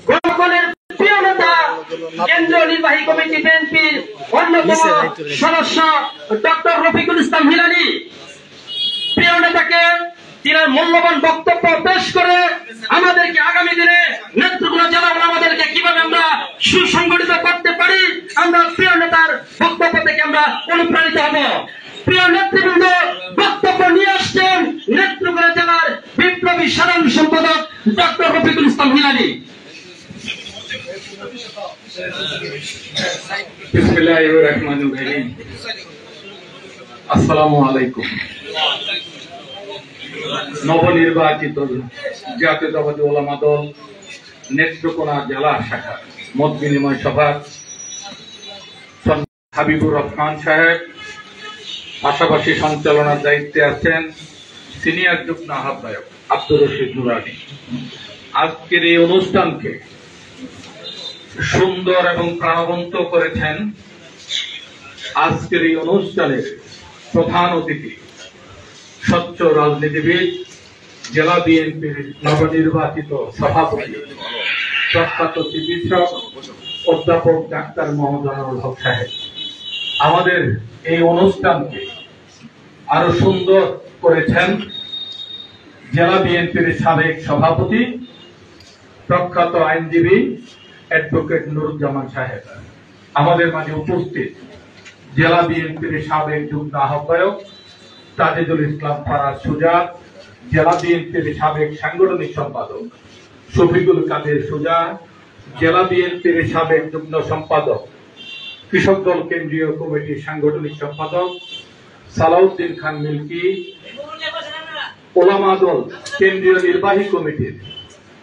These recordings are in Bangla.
গণফলের প্রিয় নেতা কেন্দ্রীয় নির্বাহী কমিটি বিএনপির অন্যতম সদস্য ডক্টর রফিকুল ইসলাম হিলালী প্রিয় নেতাকে তিনি মূল্যবান বক্তব্য পেশ করে আমাদেরকে আগামী দিনে নেতৃত্ব জেলা আমাদেরকে কিভাবে আমরা সুসংগঠিত করতে পারি আমরা প্রিয় নেতার বক্তব্য থেকে আমরা অনুপ্রাণিত হব। প্রিয় নেতৃবৃন্দ বক্তব্য নিয়ে আসছেন নেতৃত্ব জেলার বিপ্লবী সাধারণ সম্পাদক ডক্টর রফিকুল ইসলাম হিলালী। বিসমিল্লাহির রহমানির রহিম। আসসালামু আলাইকুম। নবনির্বাচিত জাতীয়তাবাদী ওলামা দল নেত্রকোনা জেলা শাখা মত বিনিময় সভা হাবিবুর রহমান সাহেব, পাশাপাশি সঞ্চালনার দায়িত্বে আছেন সিনিয়র যুগ্ম আহ্বায়ক আব্দুর রশিদ নুরানি। আজকের এই অনুষ্ঠানকে সুন্দর এবং প্রাণবন্ত করেছেন আজকের এই অনুষ্ঠানের প্রধান অতিথি স্বচ্ছ রাজনীতিবিদ জেলা বিএনপির নবনির্বাচিত সভাপতি প্রখ্যাত চিকিৎসক অধ্যাপক ডাক্তার মোহাম্মদ আনোয়ারুল হক সাহেব। আমাদের এই অনুষ্ঠানকে আরো সুন্দর করেছেন জেলা বিএনপির সাবেক সভাপতি প্রখ্যাত আইনজীবী অ্যাডভোকেট নুরুজ্জামান সাহেব। আমাদের মাঝে উপস্থিত জেলা বিএনপির সাবেক যুগ্ম আহ্বায়ক তাজেদুল ইসলাম ফারাজ সুজা, জেলা বিএনপির সাবেক সাংগঠনিক সম্পাদক শফিকুল কাদের সুজা, জেলা বিএনপির সাবেক যুগ্ম সম্পাদক কৃষক দল কেন্দ্রীয় কমিটির সাংগঠনিক সম্পাদক সালাউদ্দিন খান মিল্কি, ওলামা দল কেন্দ্রীয় নির্বাহী কমিটির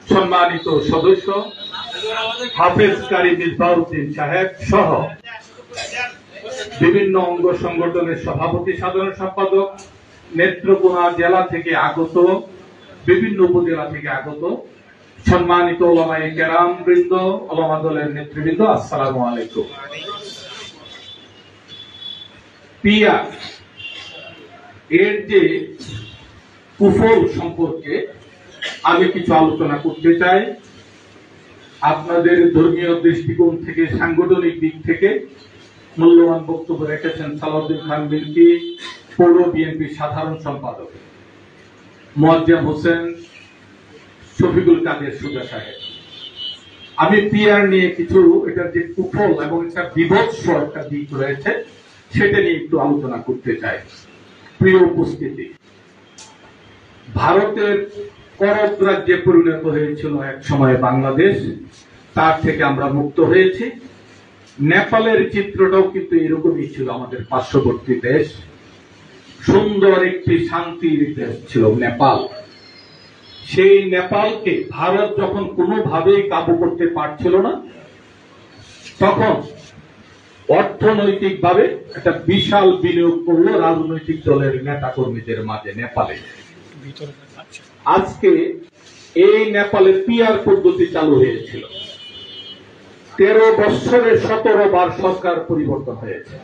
সম্মানিত সদস্য হাফেজ কারি মিসবাহউদ্দিন সাহেব সহ বিভিন্ন অঙ্গ সংগঠনের সভাপতি সাধারণ সম্পাদক, নেত্রকোনা জেলা থেকে আগত, বিভিন্ন উপজেলা থেকে আগত সম্মানিত ওলামায়ে কেরাম বৃন্দ, ওলামা দলের নেতৃবৃন্দ, আসসালামু আলাইকুম। পিআর এর যে কুফল সম্পর্কে আমি কিছু আলোচনা করতে চাই। আপনাদের ধর্মীয় দৃষ্টিকোণ থেকে, সাংগঠনিক দিক থেকে মূল্যবান বক্তব্য রেখেছেন সালাউদ্দিন খান মিল্কি, পৌর বিএনপি সাধারণ সম্পাদক মোয়াজ্জেম হোসেন, শফিকুল কাদের সুজা সাহেব। আমি পিআর নিয়ে কিছু এটার যে কুফল এবং একটা বিভৎস একটা দিক রয়েছে সেটা নিয়ে একটু আলোচনা করতে চাই। প্রিয় উপস্থিতি, ভারতের করদ রাজ্যে পরিণত হয়েছিল এক সময় বাংলাদেশ, তার থেকে আমরা মুক্ত হয়েছি। নেপালের চিত্রটাও কিন্তু এরকমই ছিল, আমাদের পার্শ্ববর্তী দেশ, সুন্দর একটি শান্তির দেশ ছিল নেপাল। সেই নেপালকে ভারত যখন কোনোভাবেই কাবু করতে পারছিল না, তখন অর্থনৈতিকভাবে একটা বিশাল বিনিয়োগ করলো রাজনৈতিক দলের নেতা কর্মীদের মাঝে নেপালে। আজকে এই নেপালের পিআর পদ্ধতি চালু হয়েছিল। 13 বছরে 17 বার সরকার পরিবর্তন হয়েছে।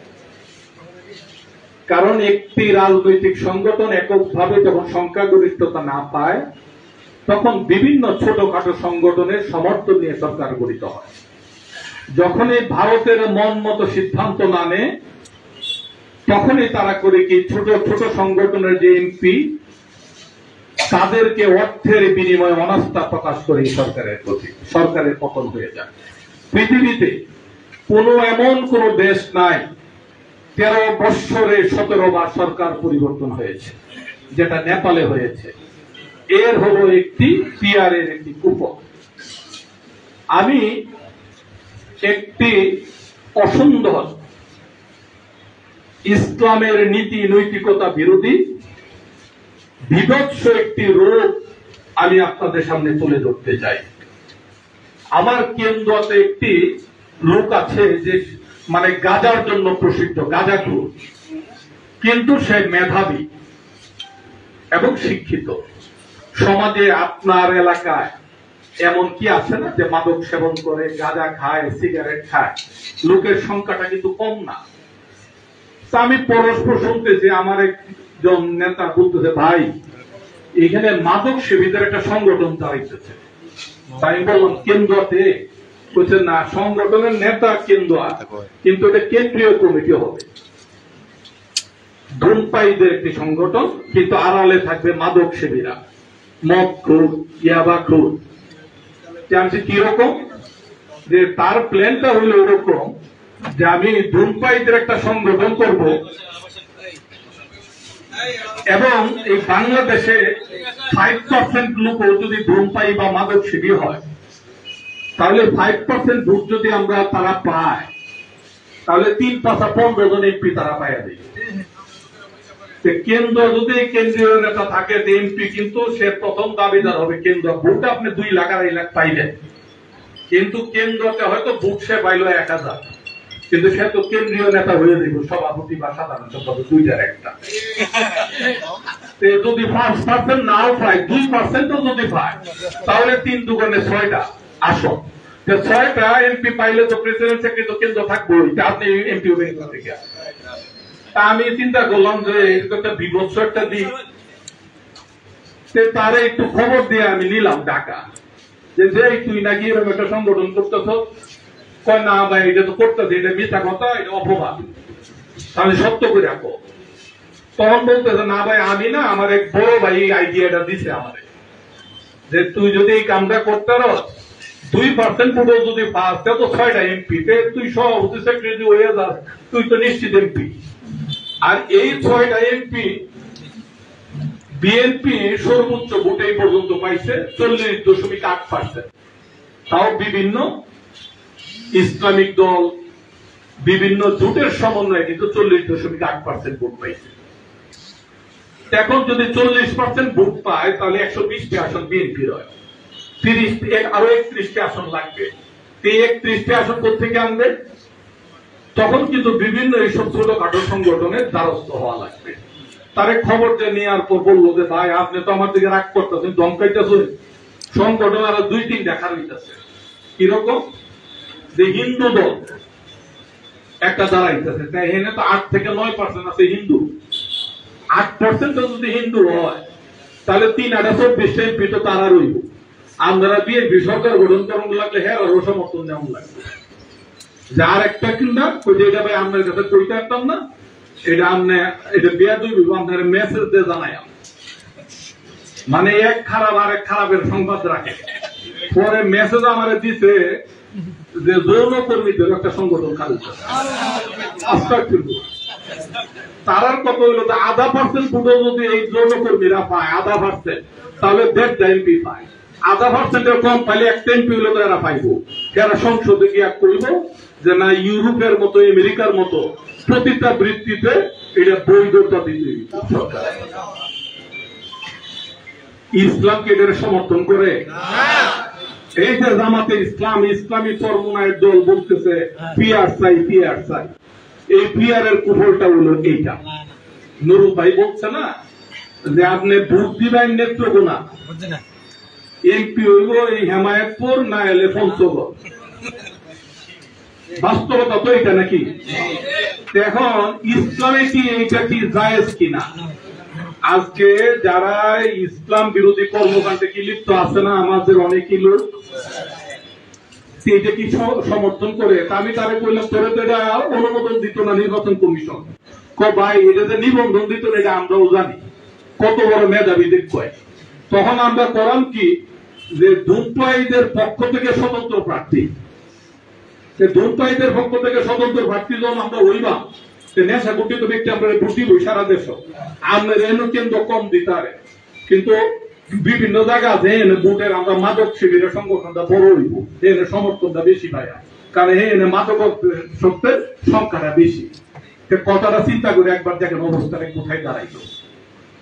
কারণ একটি রাজনৈতিক সংগঠন এককভাবে যখন সংখ্যাগরিষ্ঠতা না পায়, তখন বিভিন্ন ছোটখাটো সংগঠনের সমর্থন নিয়ে সরকার গঠিত হয়। যখনই ভারতের মন মতো সিদ্ধান্ত না নেয়, তখনই তারা করে কি ছোট ছোট সংগঠনের যে এমপি তাদেরকে অর্থের বিনিময়ে অনাস্থা প্রকাশ করে সরকারের প্রতি, সরকারের পতন হয়ে যায়। পৃথিবীতে এমন কোন দেশ নাই 13 বছরে 17 বার সরকার পরিবর্তন হয়েছে, যেটা নেপালে হয়েছে। এর হলো একটি পিআর এর একটি কুফল। আমি একটি অসুন্দর ইসলামের নীতি নৈতিকতা বিরোধী বিভৎস একটি রূপ আমি আপনাদের সামনে তুলে ধরতে চাই। আমার কেন্দ্রতে একটি লোক আছে যে মানে গাঁজার জন্য প্রসিদ্ধ, গাঁজাখোর, কিন্তু সে মেধাবী এবং শিক্ষিত। সমাজে আপনার এলাকায় এমন কি আছে না যে মাদক সেবন করে, গাঁজা খায়, সিগারেট খায়? লোকের সংখ্যাটা কিন্তু কম না। তা আমি পরস্পর শুনতেছি, আমার একজন নেতা বলতেছে, ভাই এখানে মাদক সেবীদের একটা সংগঠন চালাইতেছে, তাই বললাম কেন্দ্রতে, বলছে না সংগঠনের নেতা কেন্দ্র, কিন্তু এটা কেন্দ্রীয় কমিটি হবে। ধূমপায়ীদের একটি সংগঠন, কিন্তু আড়ালে থাকবে মাদক সেবীরা, মদ খুর, ইয়াবা খুর। জানছি কিরকম, যে তার প্ল্যানটা হইল এরকম যে আমি ধূমপায়ীদের একটা সংগঠন করব, এবং এই বাংলাদেশে 5% লোকও যদি ধূমপায়ী বা মাদক সেবী হয়, তাহলে 5% ভোট যদি আমরা তারা পায়, তাহলে 3-15 জন এমপি তারা পাইয়া দেয়। কেন্দ্র যদি কেন্দ্রীয় নেতা থাকে এমপি, কিন্তু সে প্রথম দাবিদার হবে কেন্দ্র। ভোট আপনি 2 লাখ 2.5 লাখ পাইলেন, কিন্তু কেন্দ্রতে হয়তো ভোট সে পাইল 1000, কিন্তু সে তো কেন্দ্রীয় নেতা হয়ে দেব, সভাপতি বা সাধারণ সম্পাদক, দুইটার একটা। যদি 5% নাও পায়, 2% যদি পায়, তাহলে 3 দুগুণে 6টা আসন। 6টা এমপি পাইলে তো প্রেসিডেন্ট সেক্রেটারি তো কেন্দ্র থাকবো, আপনি এমপি হবে থেকে। তা আমি চিন্তা করলাম যে একটা বিভৎস একটা দিক, তারে একটু খবর দিয়ে আমি নিলাম ঢাকা, যে তুই নাকি এরকম একটা সংগঠন করতেছ। কয় না ভাই, এটা তো করতেছে, এটা মিথ্যা কথা, এটা অপবাদ, তাহলে সত্য করে রাখো। তখন বলতেছে না ভাই, আমি না, আমার এক বড় ভাই এই আইডিয়াটা দিছে আমারে, যে তুই যদি এই কামটা করতে পারো, 2% ভোটও যদি পাস, তো 6টা এমপি, তুই সভাপতি সেক্রেটারি হয়ে যাস, তুই তো নিশ্চিত এমপি। আর এই 6টা এমপি বিএনপি সর্বোচ্চ ভোট এই পর্যন্ত পাইছে 40.8%। তাও বিভিন্ন ইসলামিক দল, বিভিন্ন জোটের সমন্বয়ে কিন্তু 40.8% ভোট পাইছে। এখন যদি 40% ভোট পায়, তাহলে 120টি আসন বিএনপির হয়, 30 আরো 31টি আসন লাগবে। 31টি আসন কোথেকে আনবে? তখন কিন্তু বিভিন্ন এইসব ছোটখাটো সংগঠনের দ্বারস্থ হওয়া লাগবে। তারে খবর যে নেওয়ার পর বললো যে ভাই, আপনি তো আমার দিকে রাগ করতেছেন, দমকাইতেছেন, সংগঠন আরো 2-3 দেখা হইতেছে। কিরকম, যে হিন্দু দল একটা দাঁড়াইতেছে, তাই এখানে তো 8 থেকে 9% আছে হিন্দু। 8% যদি হিন্দু হয়, তাহলে 3-24 এমপি তো তারা রইব। আপনারা বিএনপি সরকার গঠন করার লাগলে হ্যাঁ আরো সমর্থন নেওয়া লাগবে। যার একটা কিনা এটা ভাই আপনার কাছে কইতে পারতাম না, এটা আপনি এটা বিয়া দুই আপনার মেসেজ দিয়ে জানাই, মানে এক খারাপ আর এক খারাপের সংবাদ রাখে। পরে মেসেজ আমার দিছে যে যৌন কর্মীদের একটা সংগঠন খালি, তারার কত হইল, 0.5% ভোটও যদি এই যৌন কর্মীরা পায়, 0.5%, তাহলে 1.5 এমপি পায়। 0.5% কম পাইলে একটা এমপি হইলে তো এরা পাইব। এরা সংসদে গিয়া করব যে না, ইউরোপের মতো আমেরিকার মতো প্রতিটা বৃত্তিতে এটা বৈধতা দিতে সরকার। ইসলামকে এদের সমর্থন করে? এই যে জামাতে ইসলাম, ইসলামী চরমনায়ের দল বলতেছে পিআর চাই, পিআর চাই, এই পিআর এর কুফলটা হলো এইটা। নুরু ভাই বলছে না যে আপনি ভোট দিবেন নেত্রকোনা, এমপি হইব এই হেমায়তপুর, না এলে পঞ্চগড়। বাস্তবতা তো এটা নাকি? এখন ইসলামে কি এইটা কি জায়েজ কিনা? আজকে যারা ইসলাম বিরোধী কর্মকাণ্ডে কি লিপ্ত আছে না, আমাদের অনেকই লোক, এটা কি সমর্থন করে? আমি তারে বললাম, তোরে তো এটা অনুমোদন দিত না নির্বাচন কমিশন। ভাই, এটা যে নিবন্ধন দিত না, এটা আমরাও জানি, কত বড় মেধাবী দেখব। তখন আমরা করাম কি, যে ধূমপায়ীদের পক্ষ থেকে স্বতন্ত্র প্রার্থী, ধূমপায়ীদের পক্ষ থেকে স্বতন্ত্র প্রার্থী যখন আমরা হইবা, নেশা গঠিত ব্যক্তি আমরা ভোট দিব সারা দেশ। আমরা এনে কেন্দ্র কম দিতে পারে, কিন্তু বিভিন্ন জায়গা আছে এনে ভোটের আমরা মাদক শিবিরের সংগঠনটা বড় হইব, এনে সমর্থনটা বেশি পায়, কারণ এনে মাদক শক্তির সংখ্যাটা বেশি। কথাটা চিন্তা করে একবার দেখেন অবস্থাটা কোথায় দাঁড়াইল।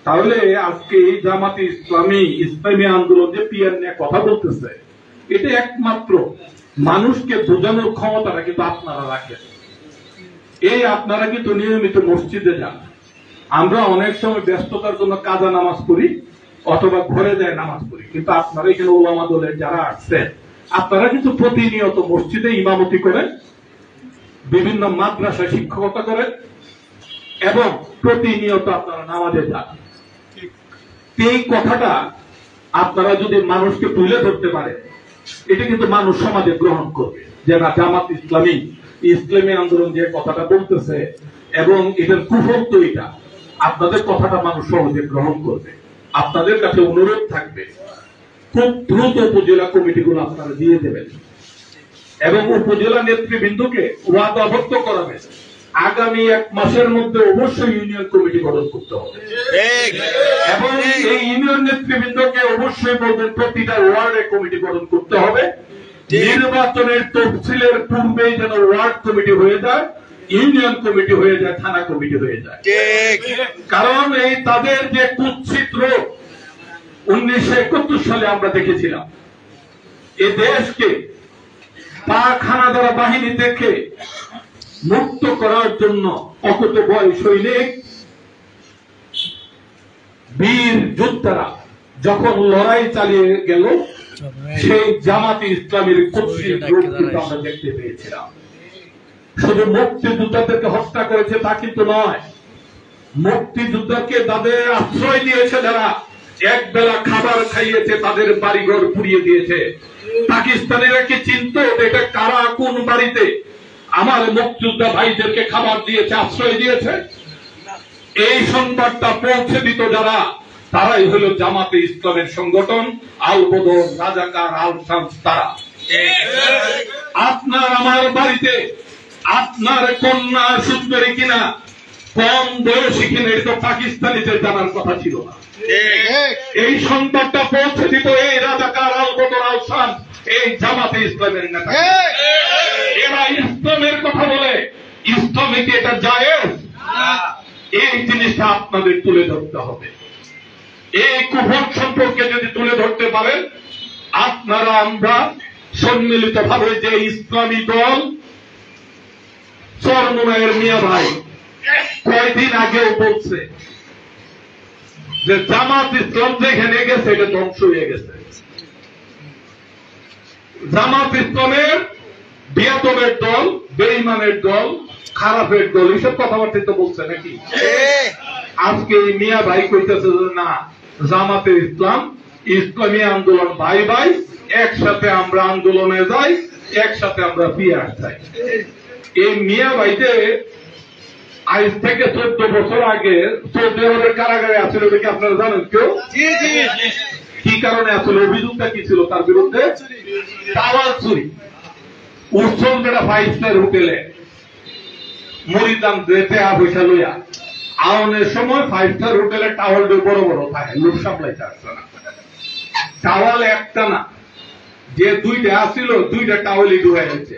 তাহলে আজকে এই জামাতে ইসলামী আন্দোলন যে পিয়ার নিয়ে কথা বলতেছে, এটা একমাত্র মানুষকে বোঝানোর ক্ষমতাটা কিন্তু আপনারা রাখেন। এই আপনারা কিন্তু নিয়মিত মসজিদে যান। আমরা অনেক সময় ব্যস্ততার জন্য কাজা নামাজ পড়ি অথবা ঘরে যায় নামাজ পড়ি, কিন্তু আপনারা এখানে ওলামা দলের যারা আসছেন, আপনারা কিন্তু প্রতিনিয়ত মসজিদে ইমামতি করেন, বিভিন্ন মাদ্রাসায় শিক্ষকতা করেন, এবং প্রতিনিয়ত আপনারা নামাজে যান। এই কথাটা আপনারা যদি মানুষকে তুলে ধরতে পারে, এটা কিন্তু মানুষ সমাজে গ্রহণ করবে যে না, জামাত ইসলামী ইসলামী আন্দোলন যে কথাটা বলতেছে এবং এটার কুফল তো এটা, আপনাদের কথাটা মানুষ সহজে গ্রহণ করবে। আপনাদের কাছে অনুরোধ থাকবে খুব দ্রুত উপজেলা কমিটিগুলো আপনারা দিয়ে দেবেন এবং উপজেলা নেতৃবৃন্দকে ওয়াদাবদ্ধ করাবেন আগামী 1 মাসের মধ্যে অবশ্যই ইউনিয়ন কমিটি গঠন করতে হবে এবং এই ইউনিয়ন নেতৃবৃন্দকে অবশ্যই বলবেন প্রতিটা ওয়ার্ডে কমিটি গঠন করতে হবে। নির্বাচনের তফসিলের পূর্বেই যেন ওয়ার্ড কমিটি হয়ে যায়, ইউনিয়ন কমিটি হয়ে যায়, থানা কমিটি হয়ে যায়। কারণ এই তাদের যে কুৎসিত রোগ 1971 সালে আমরা দেখেছিলাম, এ দেশকে পাক হানাদার বাহিনী থেকে মুক্ত করার জন্য অকুতোভয় সৈনিক বীর যোদ্ধারা যখন লড়াই চালিয়ে গেল, সেই জামাতে ইসলামের কুৎসিত রূপ কিন্তু আমরা দেখতে পেয়েছিলাম। শুধু মুক্তিযোদ্ধাদেরকে হত্যা করেছে তা কিন্তু নয়, মুক্তিযোদ্ধাকে তাদের আশ্রয় দিয়েছে, যারা এক বেলা খাবার খাইয়েছে, তাদের বাড়িঘর পুড়িয়ে দিয়েছে। পাকিস্তানিরা কি চিন্তা এটা কারা কোন বাড়িতে আমার মুক্তিযোদ্ধা ভাইদেরকে খাবার দিয়েছে, আশ্রয় দিয়েছে? এই সংবাদটা পৌঁছে দিত যারা, তারাই হলো জামাতে ইসলামের সংগঠন, আল বদর, রাজাকার, আল শামস। তারা আপনার আমার বাড়িতে আপনার কন্যা সুন্দরী কিনা, কম বয়সী কিনা, এটা তো পাকিস্তানিদের জানার কথা ছিল না। এই সংবাদটা পৌঁছে দিত এই রাজাকার, আল বদর, আল শামস, এই জামাতে ইসলামের নেতা। এরা ইসলামের কথা বলে, ইসলামে কি এটা জায়েজ? এই জিনিসটা আপনাদের তুলে ধরতে হবে। এই কুফর সম্পর্কে যদি তুলে ধরতে পারেন, আপনারা আমরা সম্মিলিত ভাবে যে ইসলামী দল চরমনায়ের মিয়া ভাই কয়েকদিন আগেও বলছে যে জামাত ইসলাম যেখানে গেছে এটা ধ্বংস হয়ে গেছে। জামাত ইসলামের বিয়াদবের দল, বেঈমানের দল, খারাপের দল, এইসব কথাবার্তা তো বলছে নাকি? আজকে মিয়া ভাই কইতেছে যে না, জামাতে ইসলাম ইসলামী আন্দোলন ভাই ভাই, একসাথে আমরা আন্দোলনে যাই, একসাথে আমরা বিয়ার চাই। এই মিয়া ভাইতে আজ থেকে 14 বছর আগে সৌদি আরবের কারাগারে আছিল, এটা কি আপনারা জানেন কেউ? কি কারণে আসলে অভিযোগটা কি ছিল তার বিরুদ্ধে? টাওয়াল চুরি। উৎসব যেটা 5 স্টার হোটেলে মরিদান যেতে পয়সা লইয়া আওনের সময় 5 স্টার হোটেলে টাওয়াল বড় বড় থাকে, লোক সাপ্লাই আসছে না। টাওয়াল একটা না, যে 2টা আসছিল 2টা টাওয়ালই ডুবে গেছে।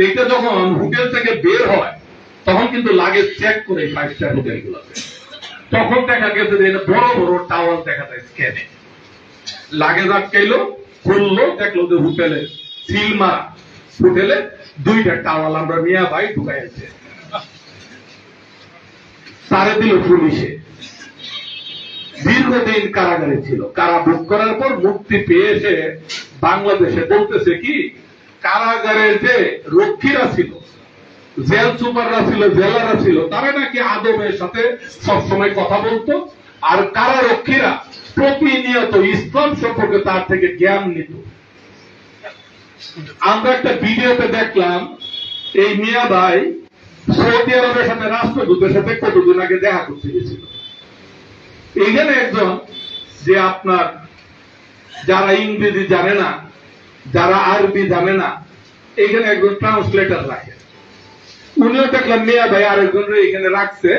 এটা যখন হোটেল থেকে বের হয় তখন কিন্তু লাগেজ চেক করে 5 স্টার হোটেল গুলোতে, তখন দেখা গেছে যে বড় বড় টাওয়াল দেখা যায় স্ক্যানে। লাগেজ আটকাইলো, খুললো, দেখলো যে হোটেলে সিল মারা, হোটেলে 2টা টাওয়াল আমরা মিয়া ভাই ঢুকাইছে। সারে দিল পুলিশে, দীর্ঘদিন কারাগারে ছিল। কারা ভোগ করার পর মুক্তি পেয়ে এসে বাংলাদেশে বলতেছে কি, কারাগারের যে রক্ষীরা ছিল, জেল সুপাররা ছিল, জেলাররা ছিল, তারা নাকি আদমের সাথে সবসময় কথা বলতো, আর কারারক্ষীরা প্রতিনিয়ত ইসলাম সম্পর্কে তার থেকে জ্ঞান নিত। আমরা একটা ভিডিওতে দেখলাম এই মিয়া ভাই সৌদি আরবের সাথে রাষ্ট্রদূতের সাথে কতদিন আগে দেখা করতে গেছিল। এইখানে একজন যে আপনার যারা ইংরেজি জানে না, যারা আরবি জানে না, এইখানে একজন ট্রান্সলেটর রাখে। উনিও দেখলাম মিয়া ভাই আরেকজন এখানে রাখছে,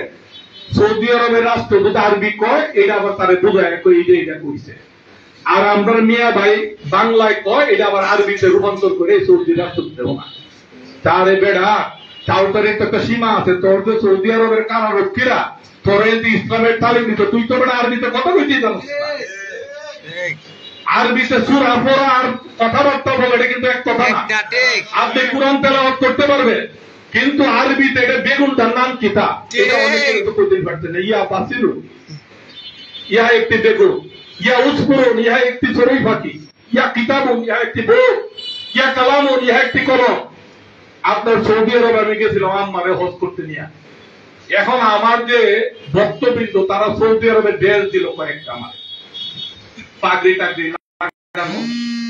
সৌদি আরবের রাষ্ট্রদূত আরবি কয়, এটা আবার তারা বোঝায় এটা কইছে। আর আমরা মিয়া ভাই বাংলায় কয়, এটা আবার আরবিতে রূপান্তর করে সৌদি রাষ্ট্রদূত দেব না। তারে বেড়া, তার একটা সীমা আছে। তোর যে সৌদি আরবের কারারক্ষীরা তোর যদি ইসলামের তালিম দিত, তুই তো বেড়া আরবিতে কথা কইতে জানিস না। আরবিতে সূরা পড়া আর কথাবার্তা বলে এটা কিন্তু এক কথা না। আপনি কোরআন তেলাওয়াত করতে পারবেন, কিন্তু আরবিতে এটা বেগুনটার নাম কিতা, এটা অনেকে তো কইতে পারছে না। ইয়া বাসিরু, ইয়া একটি বেগুন, ইয়া উসফুরুন, ইয়া একটি চড়ুই পাখি, ইয়া কিতাবুন, ইয়া একটি বই, ইয়া কালামুন, ইয়া একটি কলম। আপনার সৌদি আরব আমি গেছিলাম আমারে হজ করতে নিয়ে। এখন আমার যে ভক্তবৃন্দ তারা সৌদি আরবের ড্রেস দিল কয়েকটা, আমার পাগড়ি টাগড়ি লাগানো,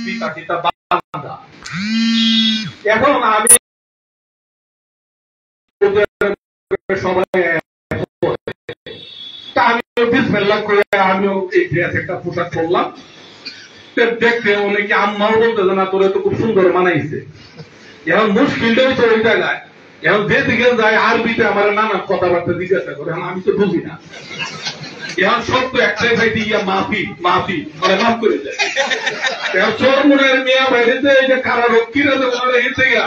পিতা আলাদা। এখন আমি সবাই আমিও বিসমিল্লাহ করে আমিও এই ড্রেস একটা পোশাক করলাম। দেখতে অনেকে আম্মাও বলতেছে না তোরে তো খুব সুন্দর মানাইছে। এখন মুশকিলটা হচ্ছে ওই জায়গায়, এখন যে দিকে যায় আরবিতে আমার নানা কথাবার্তা জিজ্ঞাসা করে, আমি তো বুঝি না। এখন সব তো একটাই ভাই দিয়া মাফি মাফি মানে মাফ করে যায়। এখন চরমনের মেয়া বাইরেতে এই যে কারা রক্ষীরা ওনারা হেঁটে গা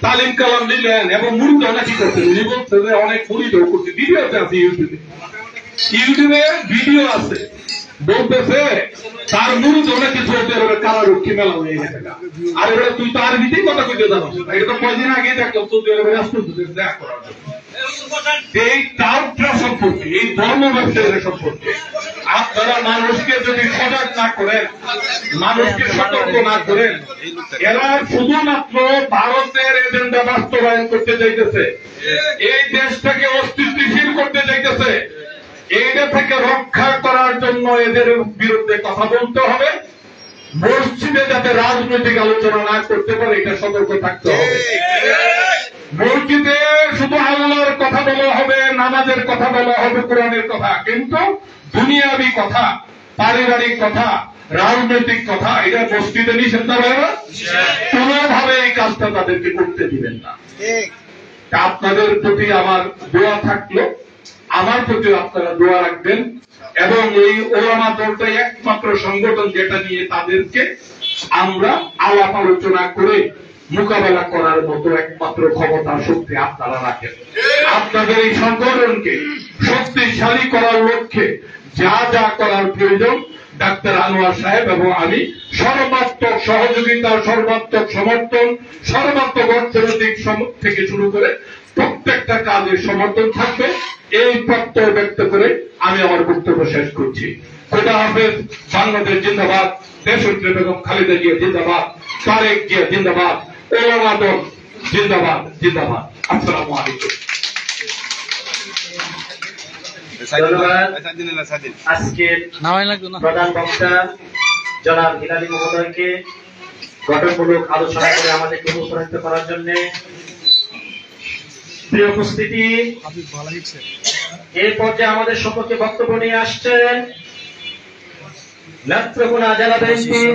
তালিম কালাম নিলেন এবং মুড়িদ নাকি করতেন। উনি বলছে যে অনেক মুড়িদ করছে, ভিডিও আছে ইউটিউবে, ইউটিউবে ভিডিও আছে, বলতেছে তার মুড়িদ নাকি চলতে কারারক্ষী মেলা হয়ে গেছে। আর এবার তুই তো আরবিতেই কথা কইতে জানো, এটা তো কয়দিন আগে দেখলাম সৌদি আরবের রাষ্ট্রদূতের দেখা করার জন্য। এই টাউটরা সম্পর্কে, এই ধর্ম ব্যবসায়ীদের সম্পর্কে আপনারা মানুষকে যদি সজাগ না করেন, মানুষকে সতর্ক না করেন, এরা শুধুমাত্র ভারতের এজেন্ডা বাস্তবায়ন করতে চাইতেছে, এই দেশটাকে অস্থিতিশীল করতে চাইতেছে। এইটা থেকে রক্ষা করার জন্য এদের বিরুদ্ধে কথা বলতে হবে। মসজিদে যাতে রাজনৈতিক আলোচনা না করতে পারে এটা সতর্ক থাকতে হবে। মসজিদে শুধু আল্লাহর কথা বলা হবে, নামাজের কথা বলা হবে, কোরআনের কথা, কিন্তু দুনিয়াবি কথা, পারিবারিক কথা, রাজনৈতিক কথা এটা মসজিদে নিষেধ হবে না। কোনোভাবে এই কাজটা তাদেরকে করতে দিবেন না। আপনাদের প্রতি আমার দোয়া থাকলো, আমার প্রতি আপনারা দোয়া রাখবেন এবং এই ওলামা দলটাই একমাত্র সংগঠন যেটা নিয়ে তাদেরকে আমরা আলাপ আলোচনা করে মোকাবেলা করার মতো একমাত্র ক্ষমতা শক্তি আপনারা রাখেন। আপনাদের এই সংগঠনকে শক্তিশালী করার লক্ষ্যে যা যা করার প্রয়োজন ডাক্তার আনোয়ার সাহেব এবং আমি সর্বাত্মক সহযোগিতা, সর্বাত্মক সমর্থন, সর্বাত্মক অর্থনৈতিক থেকে শুরু করে প্রত্যেকটা কাজের সমর্থন থাকবে, এই প্রত্যয় ব্যক্ত করে আমি আমার বক্তব্য শেষ করছি। খোদা হাফেজ। বাংলাদেশ জিন্দাবাদ। দেশনেত্রী বেগম খালেদা জিয়া জিন্দাবাদ। তারেক জিয়া জিন্দাবাদ। ওলামা দল জিন্দাবাদ জিন্দাবাদ। আসসালামু আলাইকুম। আজকের প্রধান বক্তা জনাব হিলালি মহোদয়কে গঠনমূলক আলোচনা করে আমাদেরকে অনুপ্রাণিত করার জন্য প্রিয় উপস্থিতি, এই পর্যায়ে আমাদের সম্পর্কে বক্তব্য নিয়ে আসছেন নেত্রকোনা জেলা বিএনপির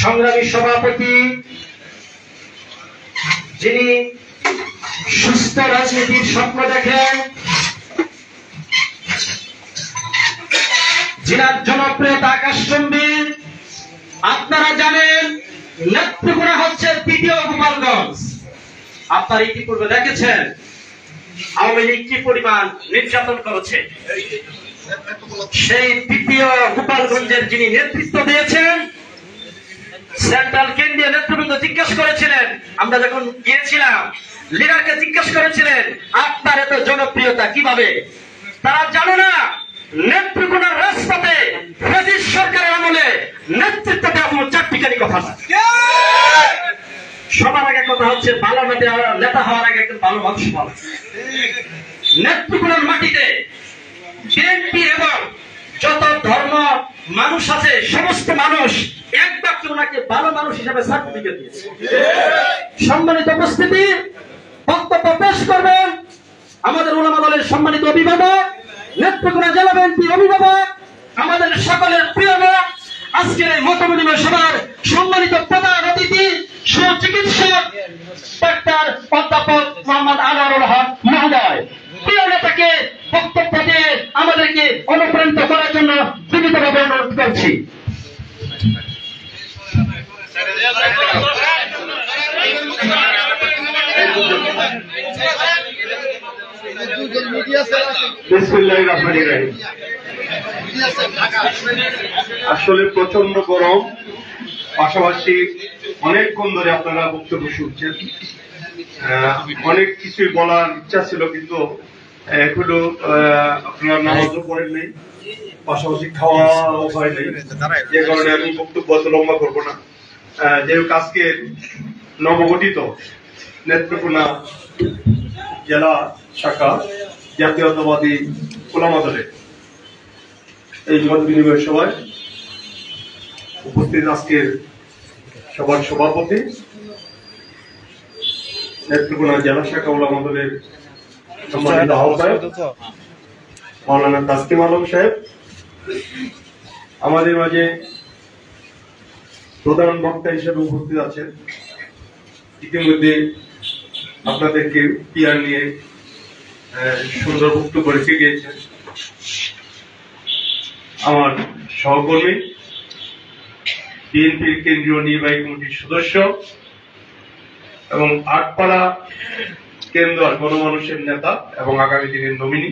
সংগ্রামী সভাপতি, যিনি সুস্থ রাজনীতির স্বপ্ন দেখেন, যিনার জনপ্রিয়তা আকাশচুম্বী। আপনারা জানেন নেত্রকোনা হচ্ছে তৃতীয় গোপালগঞ্জ। আপনারা ইতিপূর্বে দেখেছেন আওয়ামী লীগ কি পরিমাণ নির্যাতন করেছে। সেই তৃতীয় গোপালগঞ্জের যিনি নেতৃত্ব দিয়েছেন, সেন্ট্রাল কেন্দ্রীয় নেতৃবৃন্দ জিজ্ঞেস করেছিলেন, আমরা যখন গিয়েছিলাম লিডারকে জিজ্ঞেস করেছিলেন আপনার এত জনপ্রিয়তা কিভাবে। তারা জানে না নেত্রকোনার রাজপথে ফ্যাসিস্ট সরকারের আমলে নেতৃত্ব দেওয়া কোনো চারটিখানি কথা না। সবার আগে কথা হচ্ছে ভালো নেতা হওয়ার আগে একজন ভালো মানুষ হওয়া। নেত্রকোনার মাটিতে বিএনপি এবং যত ধর্ম মানুষ আছে সমস্ত মানুষ এক বাক্যে ওনাকে ভালো মানুষ হিসাবে সার্টিফিকেট দিয়েছে। সম্মানিত উপস্থিতি, বক্তব্য পেশ করবেন আমাদের ওলামা দলের সম্মানিত অভিভাবক, নেত্রকোনা জেলা বিএনপির অভিভাবক, আমাদের সকলের প্রিয় লোক, আজকের এই মত বিনিময় সভার সম্মানিত প্রধান অতিথি সুচিকিৎসক ডাক্তার অধ্যাপক মোহাম্মদ আনোয়ারুল হক মহোদয়। প্রিয় নেতাকে বক্তব্য দিয়ে আমাদেরকে অনুপ্রাণিত করার জন্য বিনীতভাবে অনুরোধ করছি। আসলে প্রচন্ড গরম, পাশাপাশি অনেকক্ষণ ধরে আপনারা বক্তব্য শুনছেন। অনেক কিছুই বলার ইচ্ছা ছিল, কিন্তু এখনো আপনারা নামাজও পড়েন নাই, পাশাপাশি খাওয়াও হয় নাই, যে কারণে আমি বক্তব্য অত লম্বা করবো না। যেহেতু আজকে নবগঠিত নেত্রকোনা জেলা শাখা জাতীয়তাবাদী ওলামা দলের এই মত বিনিময় সভায় উপস্থিত আজকের সভার সভাপতি, নেত্রকোনা জেলা শাখা উলামা দলের সম্মানিত আহ্বায়ক মাওলানা তাসলিম আলম সাহেব, আমাদের মাঝে প্রধান বক্তা হিসেবে উপস্থিত আছেন। ইতিমধ্যে আপনাদেরকে পিআর নিয়ে সুন্দর বক্তব্য রেখে গিয়েছেন আমার সহকর্মী, বিএনপির কেন্দ্রীয় নির্বাহী কমিটির সদস্য এবং আটপাড়া কেন্দ্র গণমানুষের নেতা এবং আগামী দিনের নমিনি,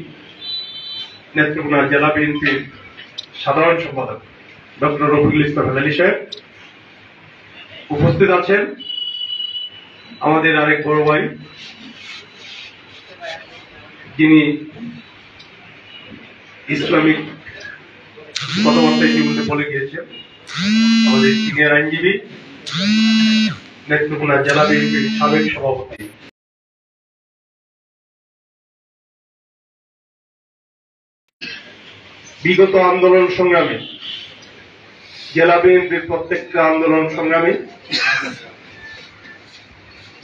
নেত্রকোনা জেলা বিএনপির সাধারণ সম্পাদক ডক্টর রফিকুল ইসলাম হেলালি সাহেব উপস্থিত আছেন। আমাদের আরেক বড় ভাই, যিনি ইসলামিক কথাবার্তা ইতিমধ্যে বলে গিয়েছেন, আমাদের সিনিয়র আইনজীবী, নেত্রকোনা জেলা বিএনপির সাবেক সভাপতি। বিগত আন্দোলন সংগ্রামে জেলা বিএনপির প্রত্যেকটা আন্দোলন সংগ্রামে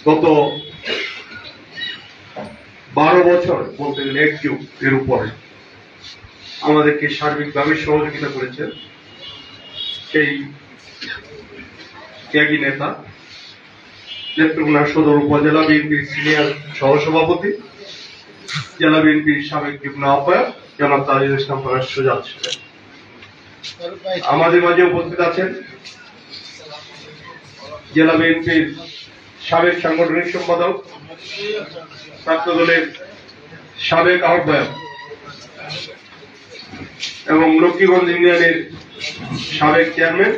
গত 12 বছর বলতে গেলে এক যুগ এর উপরে আমাদেরকে সার্বিকভাবে সহযোগিতা করেছেন সেই ত্যাগী নেতা, নেত্রকোনা সদর উপজেলা বিএনপির সিনিয়র সহসভাপতি, জেলা বিএনপির সাবেক যুগ্ম আহ্বায়ক জনাব তাজুল ইসলাম পলাশ সুজাত। আমাদের মাঝে উপস্থিত আছেন জেলা বিএনপির সাবেক সাংগঠনিক সম্পাদক, ছাত্র দলের সাবেক আহ্বায়ক এবং লক্ষ্মীগঞ্জ ইউনিয়নের সাবেক চেয়ারম্যান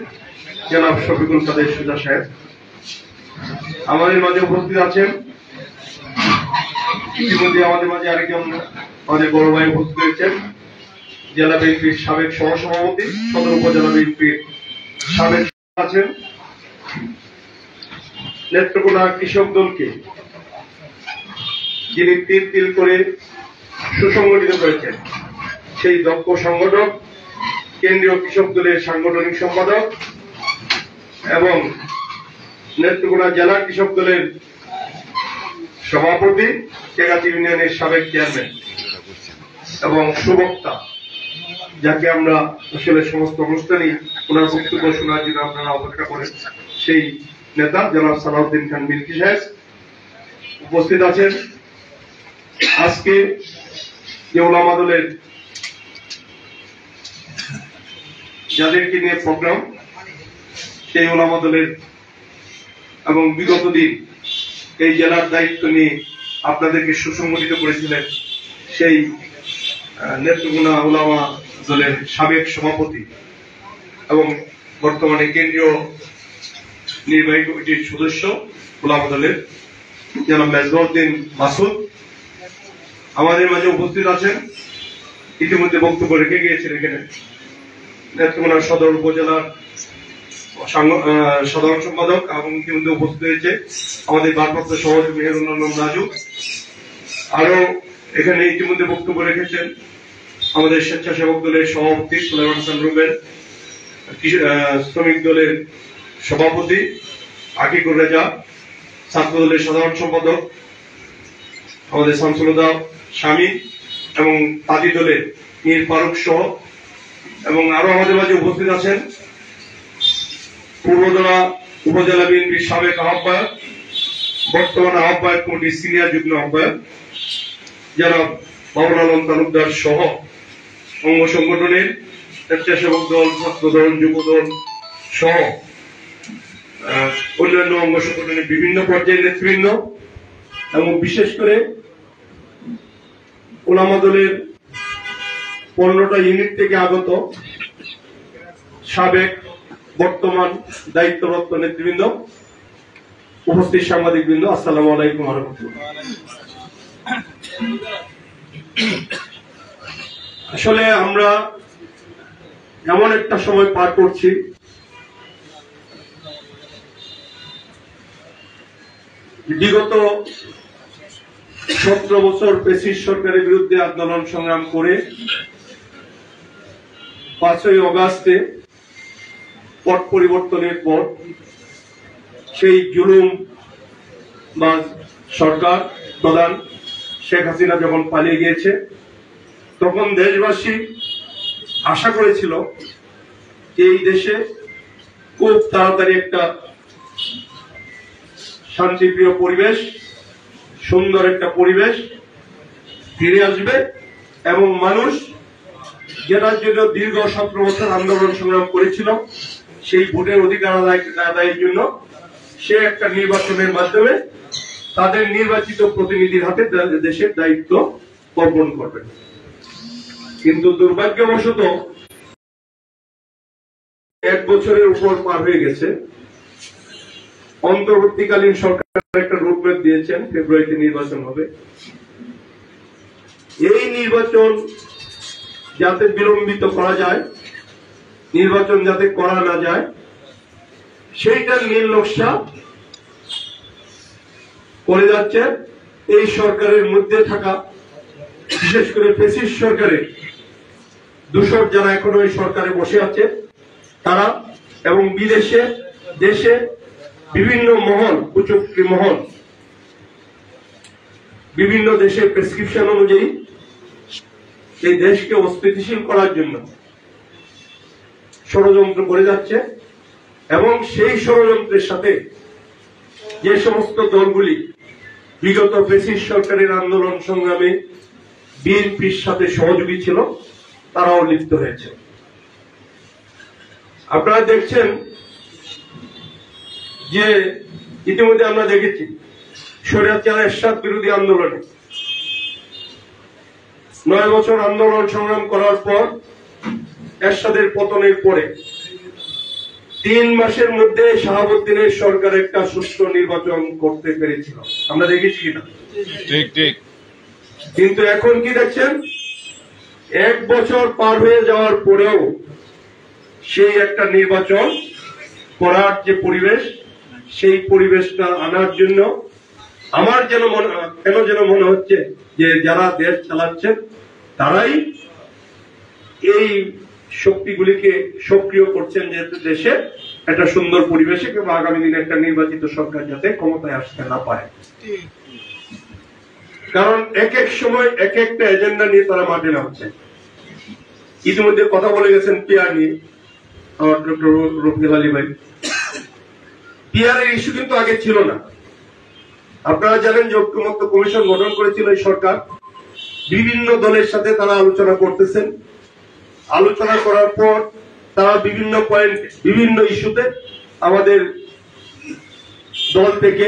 জনাব শফিকুল কাদের সুজা সাহেব। আমাদের মাঝে উপস্থিত আছেন ইতিমধ্যে আমাদের মাঝে আরেকজন আমাদের বড় ভাই উপস্থিত হয়েছেন, জেলা বিএনপির সাবেক সহসভাপতি, সদর উপজেলা বিএনপির সাবেক আছেন। নেত্রকোনা কৃষক দলকে যিনি তিল তিল করে সুসংগঠিত করেছেন সেই দক্ষ সংগঠক, কেন্দ্রীয় কৃষক দলের সাংগঠনিক সম্পাদক এবং নেত্রকোনা জেলা কৃষক দলের সভাপতি, টেকাতি ইউনিয়নের সাবেক চেয়ারম্যান এবং সুবক্তা, যাকে আমরা আসলে সমস্ত অনুষ্ঠানে ওনার বক্তব্য শোনার জন্য আপনারা অপেক্ষা করেন, সেই নেতা জনাব সালাউদ্দিন খান মিল্কি সাহেব উপস্থিত আছেন। আজকে যে উলামা দলের যাদেরকে নিয়ে প্রোগ্রাম, সেই উলামা দলের এবং বিগত দিন এই জেলার দায়িত্ব নিয়ে আপনাদেরকে সুসংগঠিত করেছিলেন সেই নেত্রকোনা উলামা দলের সাবেক সভাপতি এবং বর্তমানে কেন্দ্রীয় নির্বাহী কমিটির সদস্য উলামা দলের জনাব মেজবাউদ্দিন মাসুদ আমাদের মাঝে উপস্থিত আছেন। ইতিমধ্যে বক্তব্য রেখে গিয়েছেন এখানে নেত্রকোনা সদর উপজেলার সাধারণ সম্পাদক এবং ইতিমধ্যে উপস্থিত হয়েছে আমাদের ভারপ্রাপ্ত সভাপতি মেহেরুল আলম রাজু। আরো এখানে ইতিমধ্যে বক্তব্য রেখেছেন আমাদের স্বেচ্ছাসেবক দলের সভাপতি সুলাইমান হাসান রুবেল, শ্রমিক দলের সভাপতি আকিকুর রেজা, ছাত্র দলের সাধারণ সম্পাদক আমাদের শামসুলুদা স্বামী এবং তাঁতি দলের মীর ফারুক সহ এবং আরো আমাদের মাঝে উপস্থিত আছেন পূর্বদলা উপজেলা বিএনপির সাবেক আহ্বায়ক, বর্তমান আহ্বায়ক কমিটির সিনিয়র যুগ্ম আহ্বায়ক জনাব বাবুল আলম তালুকদার সহ অঙ্গ সংগঠনের স্বেচ্ছাসেবক দল, ছাত্র দল, যুব দল সহ অন্যান্য অঙ্গ সংগঠনের বিভিন্ন পর্যায়ের নেতৃবৃন্দ এবং বিশেষ করে উলামা দলের 15টা ইউনিট থেকে আগত সাবেক, বর্তমান দায়িত্বরত নেতৃবৃন্দ, উপস্থিত সাংবাদিক বৃন্দ, আসসালামু আলাইকুম ওয়া রাহমাতুল্লাহ। আসলে আমরা এমন একটা সময় পার করছি বিগত 17 বছর ফ্যাসিস্ট সরকারের বিরুদ্ধে আন্দোলন সংগ্রাম করে 5ই অগাস্টে পট পরিবর্তনের পর সেই জুলুম বা সরকার প্রধান শেখ হাসিনা যখন পালিয়ে গিয়েছে, তখন দেশবাসী আশা করেছিল যে এই দেশে খুব তাড়াতাড়ি একটা শান্তিপ্রিয় পরিবেশ, সুন্দর একটা পরিবেশ ফিরে আসবে এবং মানুষ যেটার জন্য দীর্ঘ 17 বছর আন্দোলন সংগ্রাম করেছিল, সেই ভোটের অধিকার আদায়ের জন্য সে একটা নির্বাচনের মাধ্যমে তাদের নির্বাচিত প্রতিনিধির হাতে দেশের দায়িত্ব অর্পণ করবেন। কিন্তু দুর্ভাগ্যবশত 1 বছরের উপর পার হয়ে গেছে। অন্তর্বর্তীকালীন সরকার একটা রোডম্যাপ দিয়েছেন, ফেব্রুয়ারিতে নির্বাচন হবে। এই নির্বাচন যাতে বিলম্বিত করা যায়, নির্বাচন যাতে করা না যায়, সেইটার নীল নকশা করে যাচ্ছে এই সরকারের মধ্যে থাকা, বিশেষ করে ফ্যাসিস্ট সরকারের দূষক যারা এখনো এই সরকারে বসে আছে তারা, এবং বিদেশে দেশে বিভিন্ন মহল, কুচক্রী মহল বিভিন্ন দেশের প্রেসক্রিপশন অনুযায়ী এই দেশকে অস্থিতিশীল করার জন্য ষড়যন্ত্র করে যাচ্ছে। এবং সেই ষড়যন্ত্রের সাথে যে সমস্ত দলগুলি বিগত ফ্যাসিস্ট সরকারের আন্দোলন সংগ্রামে বিএনপির সাথে সহযোগী ছিল, তারাও লিপ্ত হয়েছে। আপনারা দেখছেন যে ইতিমধ্যে আমরা দেখেছি স্বৈরাচার এরশাদ বিরোধী আন্দোলনে 9 বছর আন্দোলন সংগ্রাম করার পর, এরশাদের পতনের পরে 3 মাসের মধ্যে শাহাবুদ্দিনের সরকার একটা সুষ্ঠু নির্বাচন করতে পেরেছিল। আমরা দেখেছি কিনা? ঠিক ঠিক। কিন্তু এখন কি দেখছেন, 1 বছর পার হয়ে যাওয়ার পরেও সেই একটা নির্বাচন করার যে পরিবেশ, সেই পরিবেশটা আনার জন্য আমার যেন মনে হচ্ছে যে যারা দেশ চালাচ্ছেন তারাই এই শক্তিগুলিকে সক্রিয় করছেন, যেহেতু দেশে একটা সুন্দর পরিবেশে কিংবা আগামী দিনে একটা নির্বাচিত সরকার যাতে ক্ষমতায় আসতে না পারে। কারণ এক এক সময় এক একটা এজেন্ডা নিয়ে তারা মাঠে নামছে। ইতিমধ্যে কথা বলে গেছেন পিআর নিয়ে আমার ডক্টর রফিকুল আলী ভাই। পিআর এর ইস্যু কিন্তু আগে ছিল না। আপনারা জানেন যে ঐক্যমত্য কমিশন গঠন করেছিল এই সরকার, বিভিন্ন দলের সাথে তারা আলোচনা করতেছেন। আলোচনা করার পর তারা বিভিন্ন পয়েন্ট, বিভিন্ন ইস্যুতে আমাদের দল থেকে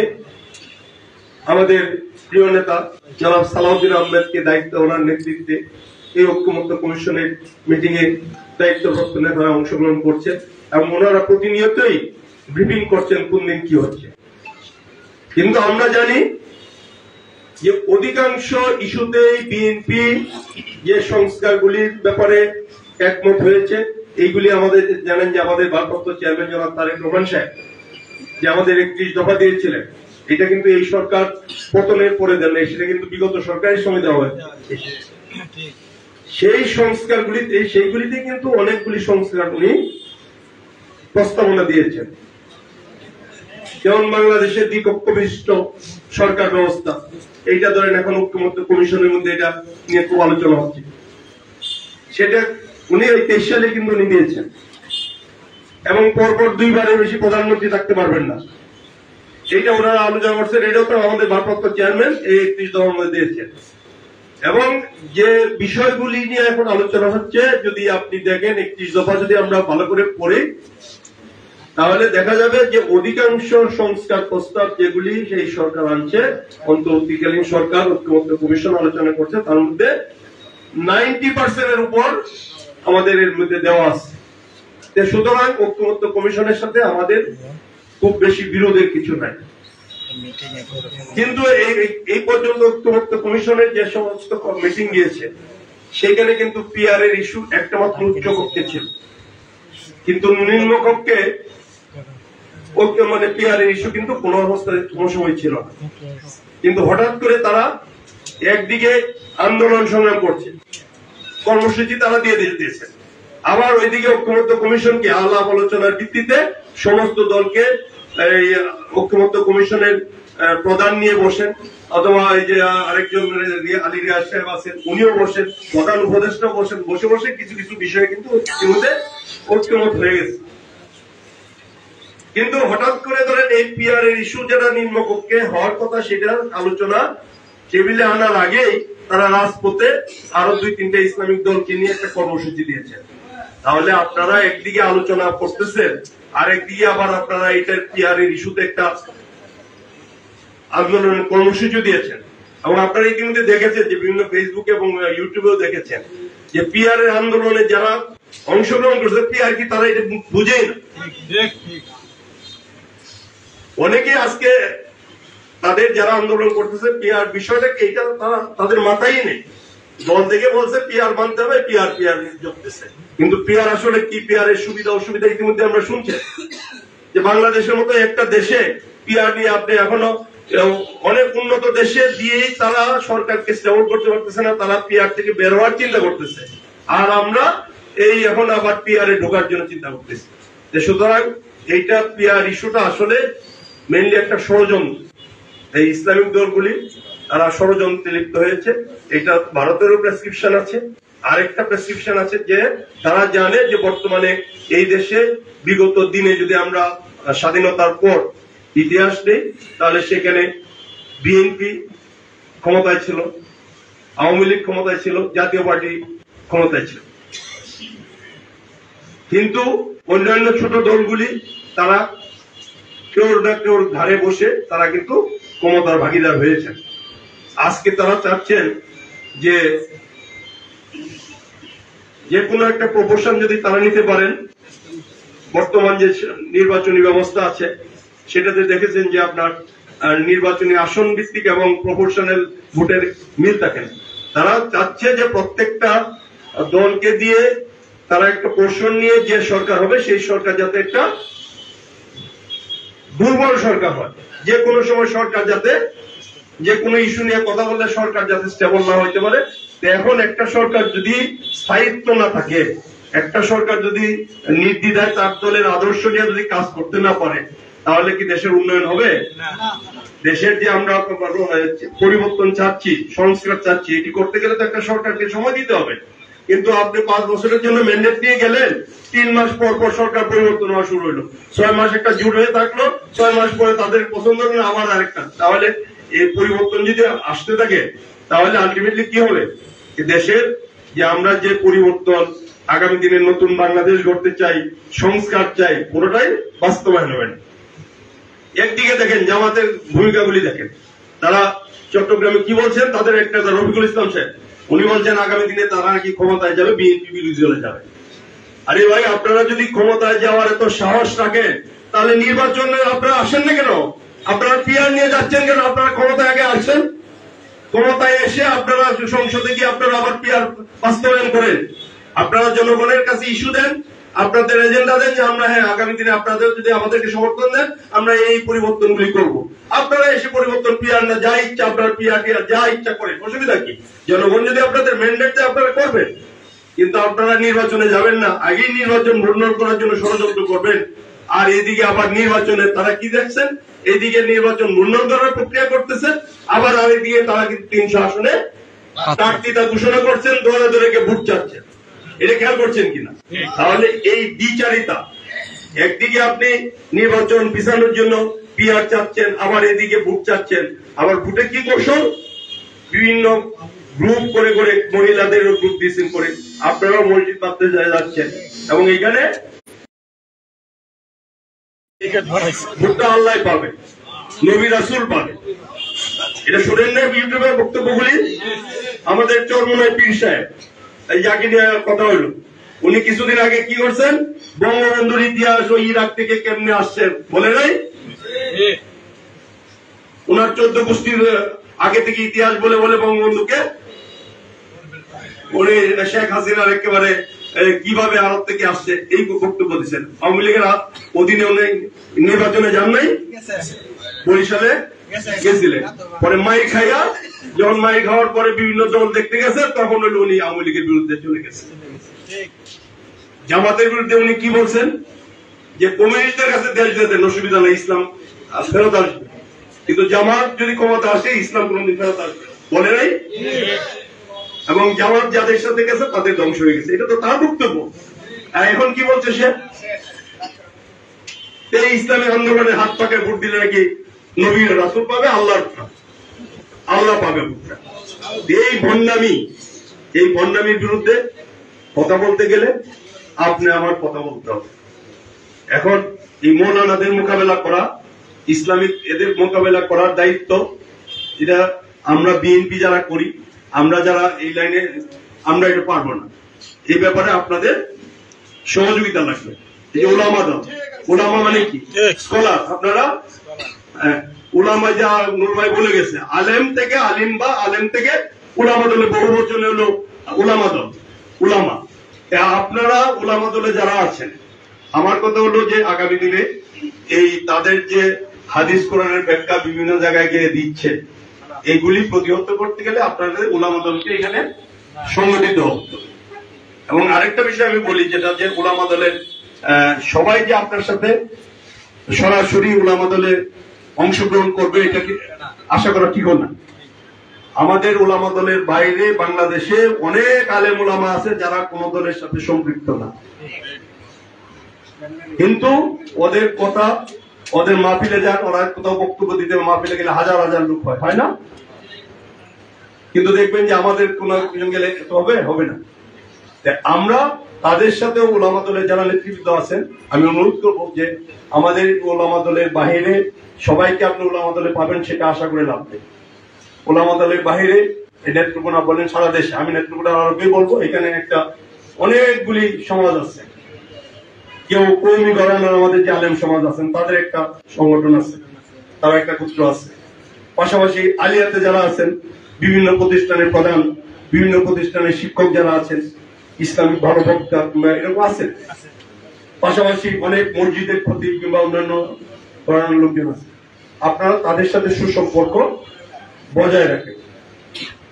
আমাদের প্রিয় নেতা জনাব সালাউদ্দিন আহমেদকে দায়িত্ব, ওনার নেতৃত্বে এই ঐক্যমত্য কমিশনের মিটিং এ দায়িত্বপ্রাপ্ত নেতারা অংশগ্রহণ করছেন এবং ওনারা প্রতিনিয়তই ব্রিফিং করছেন কোন দিন কি হচ্ছে। কিন্তু আমরা জানি যে অধিকাংশ ইস্যুতেই বিএনপি যে সংস্কারগুলির ব্যাপারে একমত হয়েছে, এইগুলি আমাদের জানেন যে আমাদের ভারপ্রাপ্ত চেয়ারম্যান জনাব তারেক রহমান সাহেব যে আমাদের 31 দফা দিয়েছিলেন, এটা কিন্তু এই সরকার পতনের পরে দেন নাই, সেটা কিন্তু বিগত সরকারের সময় দেওয়া হয়েছে। সেই সংস্কারগুলিতে, সেইগুলিতে কিন্তু অনেকগুলি সংস্কার উনি প্রস্তাবনা দিয়েছেন। যেমন বাংলাদেশের দ্বিকক্ষ বিশিষ্ট সরকার ব্যবস্থা, এইটা ধরেন এখন ঐক্যমত্য কমিশনের মধ্যে এটা নিয়ে খুব আলোচনা হচ্ছে। সেটা উনি ওই 23 সালে কিন্তু উনি দিয়েছেন এবং পরপর 2 বারের বেশি প্রধানমন্ত্রী থাকতে পারবেন না, এইটা ওনারা আলোচনা করছেন। এটাও তো আমাদের ভারপ্রাপ্ত চেয়ারম্যান এই 31 দফার মধ্যে দিয়েছেন। এবং যে বিষয়গুলি নিয়ে এখন আলোচনা হচ্ছে, যদি আপনি দেখেন 31 দফা যদি আমরা ভালো করে পড়ি, তাহলে দেখা যাবে যে অধিকাংশ সংস্কার প্রস্তাব যেগুলি সেই সরকার আনছে, অন্তর্বর্তীকালীন সরকার ঐক্যমত্য কমিশন আলোচনা করছে, তার মধ্যে 90% এর উপর আমাদের এর মধ্যে দেওয়া আছে। সুতরাং ঐক্যমত্য কমিশনের সাথে আমাদের খুব বেশি বিরোধের কিছু নাই। কিন্তু এই পর্যন্ত ঐক্যমত্য কমিশনের যে সমস্ত মিটিং গিয়েছে, সেখানে কিন্তু পিআর এর ইস্যু একটা মাত্র উচ্চ কক্ষে ছিল, কিন্তু নিম্ন কক্ষে মানে পিআর এর ইস্যু কিন্তু কোন অবস্থায় কোন সময় ছিল না। কিন্তু হঠাৎ করে তারা একদিকে আন্দোলন সংগ্রাম করছে, কর্মসূচি তারা দিয়ে দিয়েছে, আবার ওইদিকে ঐক্যমত্য কমিশনকে আলাপ আলোচনার ভিত্তিতে সমস্ত দলকে এই ঐক্যমত্য কমিশনের প্রধান নিয়ে বসেন, অথবা এই যে আরেকজন আলী রিয়াজ সাহেব আছেন উনিও বসেন, প্রধান উপদেষ্টা বসেন, বসে বসে কিছু কিছু বিষয়ে কিন্তু ইতিমধ্যে ঐক্যমত হয়ে গেছে। কিন্তু হঠাৎ করে ধরেন এই পিআর এর ইস্যু যেটা নিম্নকক্ষে হওয়ার কথা সেটার আলোচনা টেবিলে আনার আগেই তারা রাজপথে আরো 2-3টা ইসলামিক দলকে নিয়ে একটা কর্মসূচি দিয়েছেন। তাহলে আপনারা একদিকে আলোচনা করতেছেন, আর একদিকে আবার আপনারা এটার পিআর এর ইস্যুতে একটা আন্দোলনের কর্মসূচি দিয়েছেন। এবং আপনারা ইতিমধ্যে দেখেছেন যে বিভিন্ন ফেসবুক এবং ইউটিউবেও দেখেছেন যে পিআর এর আন্দোলনে যারা অংশগ্রহণ করছে পিআর কি তারা এটা বুঝেই না। অনেকে আজকে তাদের যারা আন্দোলন করতেছে পিআর বিষয়টা কি এটা তাদের মাথায় নেই। দল থেকে বলছে পিআর মানতে হবে, পিআর করতেছে, কিন্তু পিআর আসলে কি, পিআর এর সুবিধা অসুবিধা ইতিমধ্যে আমরা শুনছি যে বাংলাদেশের মতো একটা দেশে পিআর নিয়ে আপনি এখনো অনেক উন্নত দেশে দিয়েই তারা সরকারকে স্টেবল করতে পারতেছে না, তারা পিআর থেকে বের হওয়ার চিন্তা করতেছে, আর আমরা এই এখন আবার পিআর এ ঢোকার জন্য চিন্তা করতেছি। সুতরাং এইটা পিআর ইস্যুটা আসলে মেইনলি একটা ষড়যন্ত্র। এই ইসলামিক দলগুলি তারা ষড়যন্ত্রে লিপ্ত হয়েছে। এটা ভারতেরও প্রেসক্রিপশন আছে, আরেকটা প্রেসক্রিপশন আছে যে তারা জানে যে বর্তমানে এই দেশে বিগত দিনে যদি আমরা স্বাধীনতার পর ইতিহাস নেই তাহলে সেখানে বিএনপি ক্ষমতায় ছিল, আওয়ামী লীগ ক্ষমতায় ছিল, জাতীয় পার্টি ক্ষমতায় ছিল, কিন্তু অন্যান্য ছোট দলগুলি তারা কেউর না কেউর ধারে বসে তারা কিন্তু ক্ষমতার ভাগিদার হয়েছে। আজকে তারা চাচ্ছেন যে কোনো একটা প্রপোর্শন যদি তারা নিতে পারেন, বর্তমান যে নির্বাচনী ব্যবস্থা আছে সেটাতে দেখেছেন যে আপনার নির্বাচনী আসন ভিত্তিক এবং প্রপোর্শনাল ভোটের মিল থাকে না। তারা চাচ্ছে যে প্রত্যেকটা দলকে দিয়ে তারা একটা পোর্শন নিয়ে যে সরকার হবে সেই সরকার যাতে একটা দুর্বল সরকার হয়, যে কোনো সময় সরকার যাতে যে কোনো ইস্যু নিয়ে কথা বললে সরকার যাতে স্টেবল না হইতে পারে। এখন একটা সরকার যদি স্থায়িত্ব না থাকে, একটা সরকার যদি নির্দ্বিধায় তার দলের আদর্শ নিয়ে যদি কাজ করতে না পারে তাহলে কি দেশের উন্নয়ন হবে? দেশের যে আমরা পরিবর্তন চাচ্ছি, সংস্কার চাচ্ছি, এটি করতে গেলে তো একটা সরকারকে সময় দিতে হবে। কিন্তু আপনি 5 বছরের জন্য ম্যান্ডেট দিয়ে গেলেন, 3 মাস পর পর সরকার পরিবর্তন হওয়া শুরু হইলো, 6 মাস একটা জুট হয়ে থাকলো, 6 মাস পরে তাদের পছন্দ হলো আবার আরেকটা। তাহলে এই পরিবর্তন যদি আসতে থাকে তাহলে আলটিমেটলি কি হবে? দেশের যে আমরা যে পরিবর্তন আগামী দিনে নতুন বাংলাদেশ গড়তে চাই, সংস্কার চাই, পুরোটাই বাস্তবায়ন হবে না। একদিকে দেখেন জামাতের ভূমিকাগুলি দেখেন, তারা চট্টগ্রামে কি বলছেন, তাদের একটা রফিকুল ইসলাম সাহেব উনি বলছেন আগামী দিনে তারা নাকি ক্ষমতায় যাবে, বিএনপি বিরোধী দলে যাবে। আরে ভাই, আপনারা যদি ক্ষমতায় যাওয়ার এত সাহস রাখেন তাহলে নির্বাচনে আপনারা আসেন না কেন? আপনারা পিআর নিয়ে যাচ্ছেন কেন? আপনারা ক্ষমতায় আগে আসেন, ক্ষমতায় এসে আপনারা সংসদে গিয়ে আপনারা আবার পিআর বাস্তবায়ন করেন। আপনারা জনগণের কাছে ইস্যু দেন, আপনাদের এজেন্ডা দেন যে আমরা আগামী দিনে আপনাদের যদি আমাদেরকে সমর্থন দেন আমরা এই পরিবর্তনগুলি করব। আপনারা এসে পরিবর্তন পিআর না, যা ইচ্ছা আপনারা পিআর যা ইচ্ছা করেন, অসুবিধা কি? জনগণ যদি আপনাদের ম্যান্ডেট দেয় আপনারা করবেন, কিন্তু আপনারা নির্বাচনে যাবেন না, আগেই নির্বাচন ভণ্ডুল করার জন্য ষড়যন্ত্র করবেন। আর এদিকে আবার নির্বাচনে তারা কি দেখছেন, এইদিকে নির্বাচন ভণ্ডুল করার প্রক্রিয়া করতেছেন, আবার আরেকদিকে তারা কিন্তু 300 আসনে প্রার্থিতা ঘোষণা করছেন, দলে দলে ভোট চাচ্ছেন। এটা খেয়াল করছেন কিনা? তাহলে এই দ্বিচারিতা, একদিকে আপনি নির্বাচন পিছানোর জন্য পিআর চাচ্ছেন, আবার এদিকে ভোট চাচ্ছেন। আবার ভোটে কি কৌশল? বিভিন্ন গ্রুপ করে করে মহিলাদের গ্রুপ দিয়েছেন করে আপনারাও মসজিদ পাতে যাচ্ছেন, এবং এখানে ভোটটা আল্লাহ পাবে, নবী রাসূল পাবে। এটা শোনেন না ইউটিউবের বক্তব্যগুলি? আমাদের চরমনায় পীর সাহেব, এই যাকে নিয়ে কথা হইল, উনি কিছুদিন আগে কি করছেন, বঙ্গবন্ধুর ইতিহাস ও ইরাক থেকে কেমনে আসছে বলে নাই? উনার 14 গোষ্ঠীর আগে থেকে ইতিহাস বলে বলে বঙ্গবন্ধুকে উনি শেখ হাসিনার একেবারে কিভাবে আরব থেকে আসছে এই বক্তব্য দিচ্ছেন। আওয়ামী লীগের অধীনে উনি নির্বাচনে যান নাই, বরিশালে গেছিলেন, পরে মাইর খাইয়া, যখন মাইর খাওয়ার পরে বিভিন্ন দল দেখতে গেছে তখন হলো উনি আওয়ামী লীগের বিরুদ্ধে চলে গেছে। জামাতের বিরুদ্ধে উনি কি বলছেন? যে কমিউনিস্টদের কাছে দেশ যেতে অসুবিধা নেই, ইসলাম ফেরত আসবে, কিন্তু জামাত যদি ক্ষমতা আসে ইসলাম কোনদিন ফেরত আসবে বলে নাই। এবং জামাত যাদের সাথে গেছে তাদের ধ্বংস হয়ে গেছে, এটা তো তার বক্তব্য। আর এখন কি বলছে সে, এই ইসলামী আন্দোলনে হাত পাকে ভোট দিলে নাকি নবীর রাসূল পাবে, আল্লাহ পাবে ভোটটা। এই ভণ্ডামির বিরুদ্ধে কথা বলতে গেলে আপনি আমার কথা বলতে হবে। এখন এই মৌলানাদের মোকাবেলা করা, ইসলামিক এদের মোকাবেলা করার দায়িত্ব, এটা আমরা বিএনপি যারা করি, আমরা যারা এই লাইনে, আমরা এটা পারবো না। এই ব্যাপারে আপনাদের সহযোগিতা লাগবে। এই যে উলামা দল, উলামা মানে কি? স্কলার। আপনারা উলামা, যা নূর ভাই বলে গেছে, আলেম থেকে আলিম বা আলেম থেকে উলামা দলে বহু বচনে হলো উলামা দল, উলামা। আপনারা উলামা দলে যারা আছেন, আমার কথা হলো যে আগামী দিনে এই তাদের যে হাদিস কোরআনের ব্যাখ্যা বিভিন্ন জায়গায় গিয়ে দিচ্ছে, এগুলি প্রতিহত করতে গেলে আপনাদের উলামা দলকে এখানে সংগঠিত হতে। এবং আরেকটা বিষয় আমি বলি, যেটা যে উলামা দলের সবাই যে আপনার সাথে সরাসরি উলামা দলে অংশগ্রহণ করবে, এটা কি আশা করা ঠিক না। আমাদের উলামা দলের বাইরে বাংলাদেশে অনেক আলেম উলামা আছে যারা কোন দলের সাথে সম্পৃক্ত না, কিন্তু ওদের কথা, ওদের মাহফিলে যান, ওরা কোথাও বক্তব্য দিতে মাহফিলে গেলে হাজার হাজার লোক হয় না? কিন্তু দেখবেন যে আমাদের কোন একজন গেলে হবে না। আমরা তাদের সাথে উলামা দলের যারা নেতৃত্ব আছেন, আমি অনুরোধ করবো যে আমাদের উলামা দলের বাহিরে সবাইকে আপনি উলামা দলে পাবেন, সেটা আশা করে লাভ নেই। উলামা দলের বাহিরে নেত্রকোনা বলেন, সারা দেশে, আমি নেত্রকোনা আরবে বলবো, এখানে একটা অনেকগুলি সমাজ আছে। কেউ কৌমি ঘরানার আমাদের যে আলেম সমাজ আছেন তাদের একটা সংগঠন আছে, তারা একটা গোত্র আছে। পাশাপাশি আলিয়াতে যারা আছেন, বিভিন্ন প্রতিষ্ঠানের প্রধান, বিভিন্ন প্রতিষ্ঠানের শিক্ষক যারা আছেন, ইসলামিক ভালো বক্তা কিংবা এরকম আছেন। পাশাপাশি অনেক মসজিদের খতিব কিংবা অন্যান্য ঘরানার লোকজন আছে। আপনারা তাদের সাথে সুসম্পর্ক বজায় রাখেন,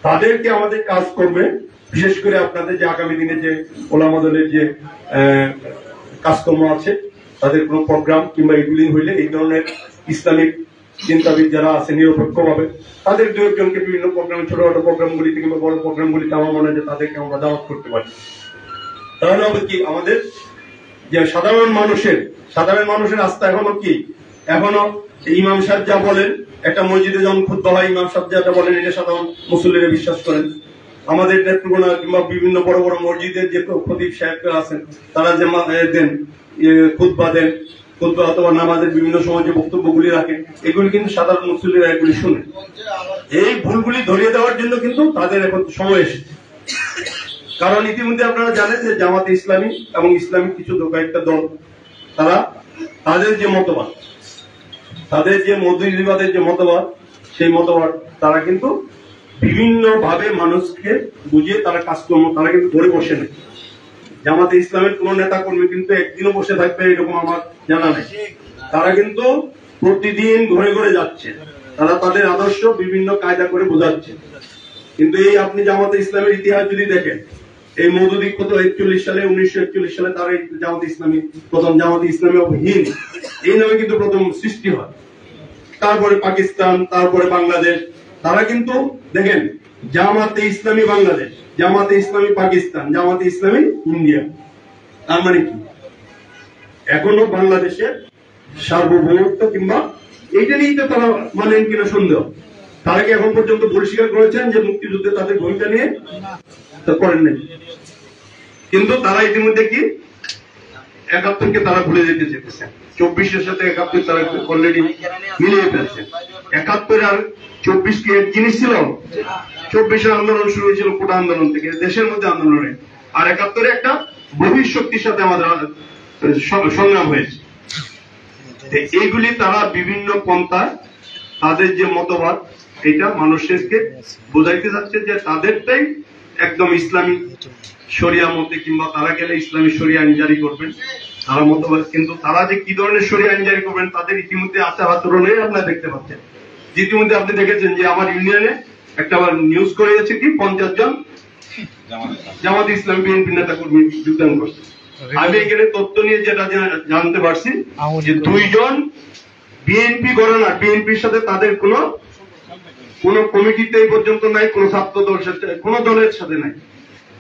তাদেরকে আমাদের কাজ করবে। বিশেষ করে আপনাদের যে আগামী দিনে যে উলামা দলের যে কাজকর্ম আছে, তাদের কোনো প্রোগ্রাম কিংবা এগুলি হইলে এই ধরনের ইসলামিক চিন্তাবিদ যারা আছে নিরপেক্ষ ভাবে তাদের দু একজনকে বিভিন্ন প্রোগ্রাম, ছোটখাটো প্রোগ্রামগুলিতে কিংবা বড় প্রোগ্রামগুলিতে আমার মনে হয় যে তাদেরকে আমরা দাওয়াত করতে পারি। তাহলে হবে কি, আমাদের যে সাধারণ মানুষের আস্থা এখনো কি, এখনো ইমাম সাহেব যা বলেন, একটা মসজিদে যখন খুতবা হয়, ইমাম সাহেব যেটা বলেন এটা সাধারণ মুসল্লিরা বিশ্বাস করেন। আমাদের নেত্রকোনা কিংবা বিভিন্ন বড় বড় মসজিদের যে খতিব সাহেবরা আছেন, তারা যে দেন খুতবা দেন, খুতবা অথবা নামাজের বিভিন্ন সময় যে বক্তব্যগুলি রাখেন, এগুলি কিন্তু সাধারণ মুসল্লিরা এগুলি শুনে। এই ভুলগুলি ধরিয়ে দেওয়ার জন্য কিন্তু তাদের এখন সময় এসেছে। কারণ ইতিমধ্যে আপনারা জানেন যে জামাতে ইসলামী এবং ইসলামিক কিছু কয়েকটা দল, তারা তাদের যে মতবাদ, তাদের যে মৌদুদিবাদের যে মতবাদ, সেই মতবাদ তারা কিন্তু বিভিন্ন ভাবে মানুষকে বুঝিয়ে তারা কাজকর্ম, তারা কিন্তু ধরে বসে নেই। জামাতে ইসলামের কোন নেতা কর্মী কিন্তু একদিনও বসে থাকবে এরকম আমার জানা নেই। তারা কিন্তু প্রতিদিন ঘুরে ঘুরে যাচ্ছে, তারা তাদের আদর্শ বিভিন্ন কায়দা করে বোঝাচ্ছে। কিন্তু এই আপনি জামাতে ইসলামের ইতিহাস যদি দেখেন, এই মৌদুদি কত 1941 সালে তার এই জামাতে ইসলামী, প্রথম জামাতে ইসলামী অফ হিন্দ, এই নামে কিন্তু প্রথম সৃষ্টি হয়। তারপরে পাকিস্তান, তারপরে বাংলাদেশ, তারা কিন্তু দেখেন জামাতে ইসলামী বাংলাদেশ, জামাতে ইসলামী পাকিস্তান, জামাতে ইসলামী ইন্ডিয়া। তার মানে কি, এখনো বাংলাদেশের সার্বভৌমত্ব কিংবা এইটা নিয়েই তো তারা মানেন কিনা সন্দেহ। তারা কি এখন পর্যন্ত পরিষ্কার করেছেন যে মুক্তিযুদ্ধে তাদের ভূমিকা নিয়ে? তা করেন নাই। কিন্তু তারা ইতিমধ্যে কি 71কে তারা ভুলে যেতে চেয়েছেন, 24-এর সাথে 71 তারা অলরেডি মিলিয়ে ফেলছেন। 71 আর 24 কি এক জিনিস ছিল? 24-এর আন্দোলন শুরু হয়েছিল কোটা আন্দোলন থেকে, দেশের মধ্যে আন্দোলনে, আর 71-এ একটা ভবিষ্যক্তির সাথে আমাদের সংগ্রাম হয়েছে। এইগুলি তারা বিভিন্ন পন্থা, তাদের যে মতবাদ, এটা মানুষকে বোঝাইতে যাচ্ছে যে তাদেরটাই একদম ইসলামী শরিয়া মতে, কিংবা তারা গেলে ইসলামী শরিয়া আইন জারি করবেন, তারা মতবাদ। কিন্তু তারা যে কি ধরনের শরিয়া আইন জারি করবেন তাদের ইতিমধ্যে আচার আচরণে আপনারা দেখতে পাচ্ছেন। ইতিমধ্যে আপনি দেখেছেন যে আমার ইউনিয়নে একটা নিউজ করেছে কি 50 জন জামাতে ইসলামী বিএনপি নেতা কর্মী যোগদান করছে। আমি এখানে তথ্য নিয়ে যেটা জানতে পারছি যে 2 জন বিএনপি ঘরানার, বিএনপির সাথে তাদের কোন কমিটিতে এই পর্যন্ত নাই, কোন ছাত্র দলের সাথে, কোন দলের সাথে নাই।